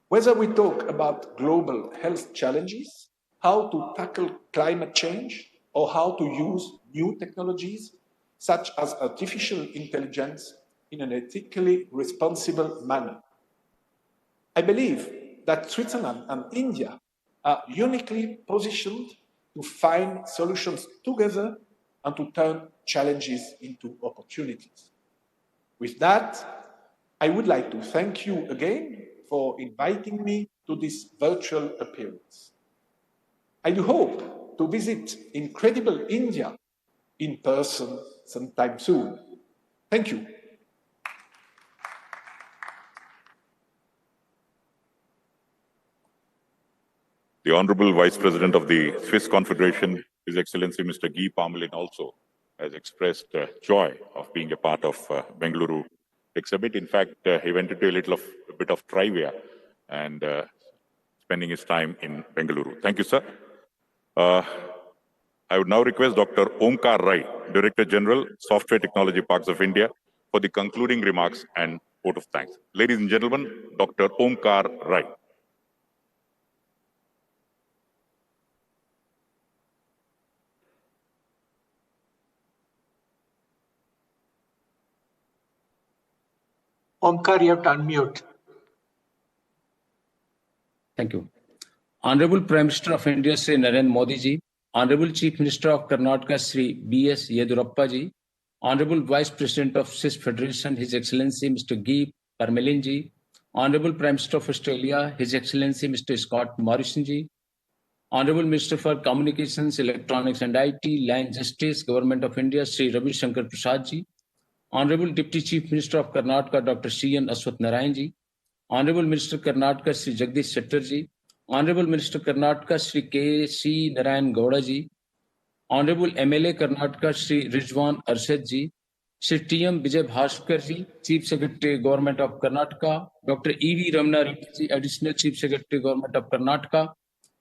Whether we talk about global health challenges, how to tackle climate change, or how to use new technologies, such as artificial intelligence, in an ethically responsible manner, I believe that Switzerland and India are uniquely positioned to find solutions together and to turn challenges into opportunities. With that, I would like to thank you again for inviting me to this virtual appearance. I do hope to visit incredible India in person sometime soon. Thank you. The Honorable Vice President of the Swiss Confederation, His Excellency Mr. Guy Parmelin, also has expressed joy of being a part of Bengaluru exhibit. In fact, he went into a bit of trivia and spending his time in Bengaluru. Thank you, sir. I would now request Dr. Omkar Rai, Director General, Software Technology Parks of India, for the concluding remarks and vote of thanks. Ladies and gentlemen, Dr. Omkar Rai. Omkar, you have to unmute. Thank you. Honorable Prime Minister of India, Sri Narendra Modi ji, Honorable Chief Minister of Karnataka, Sri B.S. Yedurappa ji, Honorable Vice President of Swiss Federation, His Excellency Mr. Guy Parmelin ji, Honorable Prime Minister of Australia, His Excellency Mr. Scott Morrison ji, Honorable Minister for Communications, Electronics and IT, Land Justice, Government of India, Sri Ravi Shankar Prasad ji, Honorable Deputy Chief Minister of Karnataka, Dr. C.N. Ashwath Narayan ji, Honorable Minister Karnataka, Sri Jagdish Shettar ji, Honorable Minister Karnataka, Sri K.C. Narayan Gowda ji, Honorable MLA Karnataka, Sri Rizwan Arshad ji, Sri T.M. Vijay Bhaskar ji, Chief Secretary, Government of Karnataka, Dr. E.V. Ramana Reddy ji, Additional Chief Secretary, Government of Karnataka,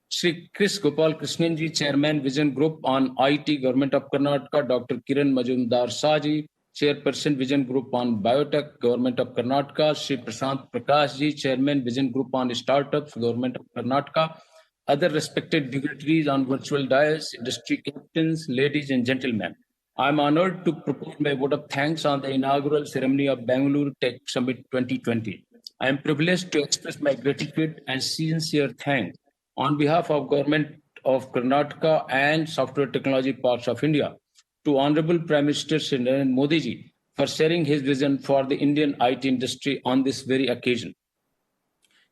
Sri Chris Gopal Krishnan ji, Chairman, Vision Group on IT, Government of Karnataka, Dr. Kiran Majumdar Shah ji, Chairperson, Vision Group on Biotech, Government of Karnataka, Sri Prashant Prakash ji, Chairman, Vision Group on Startups, Government of Karnataka, other respected dignitaries on virtual dais, industry captains, ladies and gentlemen. I am honored to propose my vote of thanks on the inaugural ceremony of Bengaluru Tech Summit 2020. I am privileged to express my gratitude and sincere thanks on behalf of Government of Karnataka and Software Technology Parks of India to Honorable Prime Minister Shri Narendra Modi ji for sharing his vision for the Indian IT industry on this very occasion.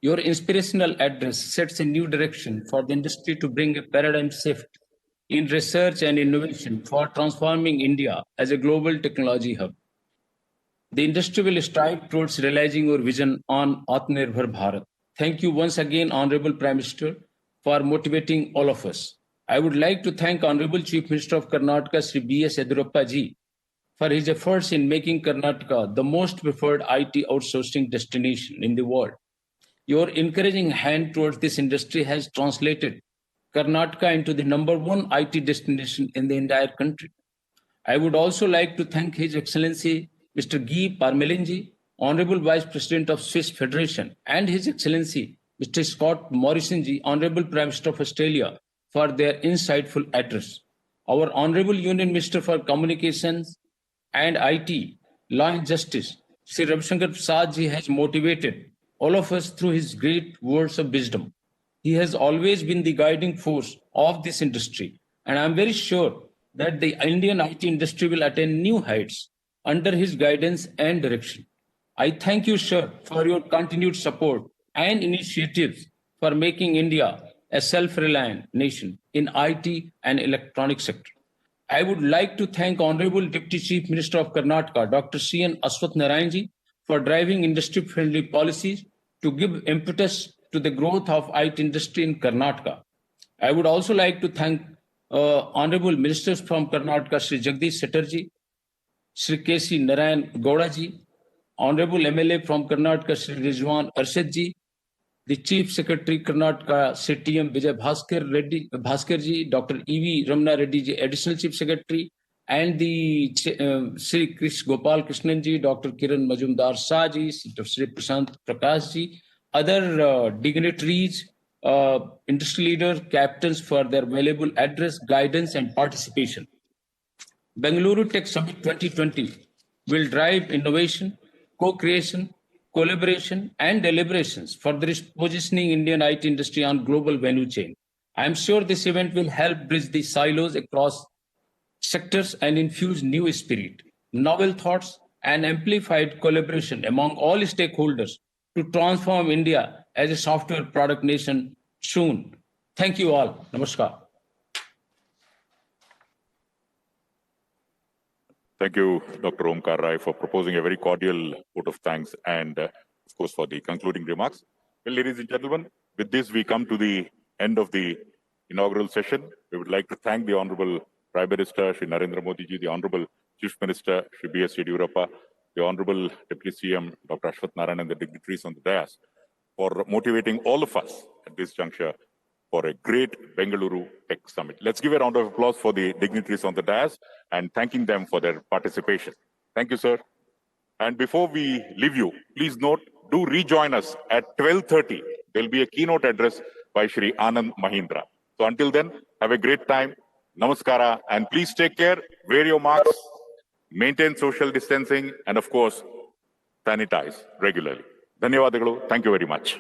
Your inspirational address sets a new direction for the industry to bring a paradigm shift in research and innovation for transforming India as a global technology hub. The industry will strive towards realizing your vision on Atmanirbhar Bharat. Thank you once again, Honorable Prime Minister, for motivating all of us. I would like to thank Honorable Chief Minister of Karnataka, Sri B.S. Yedurappa ji, for his efforts in making Karnataka the most preferred IT outsourcing destination in the world. Your encouraging hand towards this industry has translated Karnataka into the #1 IT destination in the entire country. I would also like to thank His Excellency Mr. Guy Parmelinji, Honorable Vice President of Swiss Federation, and His Excellency Mr. Scott Morrisonji, Honorable Prime Minister of Australia, for their insightful address. Our Honorable Union Minister for Communications and IT, Law and Justice, Sri Ravi Shankar Prasad ji, has motivated all of us through his great words of wisdom. He has always been the guiding force of this industry, and I am very sure that the Indian IT industry will attain new heights under his guidance and direction. I thank you, sir, for your continued support and initiatives for making India a self-reliant nation in IT and electronic sector. I would like to thank Honorable Deputy Chief Minister of Karnataka, Dr. C.N. Ashwath Narayanji, for driving industry-friendly policies to give impetus to the growth of IT industry in Karnataka. I would also like to thank Honorable Ministers from Karnataka, Sri Jagdish Chatterjee, Sri K.C. Narayan Gowdaji, Honorable MLA from Karnataka, Sri Rizwan Arshadji, the Chief Secretary Karnataka, Sri T.M. Vijay Bhaskarji, Dr. E.V. Ramna Reddy ji, Additional Chief Secretary, and the Sri Krish Gopal Krishnanji, Dr. Kiran Majumdar Saji, Sri Prashant Prakashji, other dignitaries, industry leaders, captains for their valuable address, guidance, and participation. Bengaluru Tech Summit 2020 will drive innovation, co-creation, collaboration, and deliberations for the positioning Indian IT industry on global value chain. I am sure this event will help bridge the silos across sectors and infuse new spirit, novel thoughts, and amplified collaboration among all stakeholders to transform India as a software product nation soon. Thank you all. Namaskar. Thank you, Dr. Omkar Rai, for proposing a very cordial vote of thanks and, of course, for the concluding remarks. Well, ladies and gentlemen, with this, we come to the end of the inaugural session. We would like to thank the Honorable Prime Minister, Shri Narendra Modi ji, the Honorable Chief Minister, Shri B.S. Yediyurappa, the Honorable Deputy CM, Dr. Ashwath Narayan, and the dignitaries on the dais for motivating all of us at this juncture for a great Bengaluru Tech Summit. Let's give a round of applause for the dignitaries on the dais and thanking them for their participation. Thank you, sir. And before we leave you, please note, do rejoin us at 12:30. There'll be a keynote address by Shri Anand Mahindra. So until then, have a great time. Namaskara, and please take care, wear your masks, maintain social distancing, and of course, sanitize regularly. Dhanyavadalu. Thank you very much.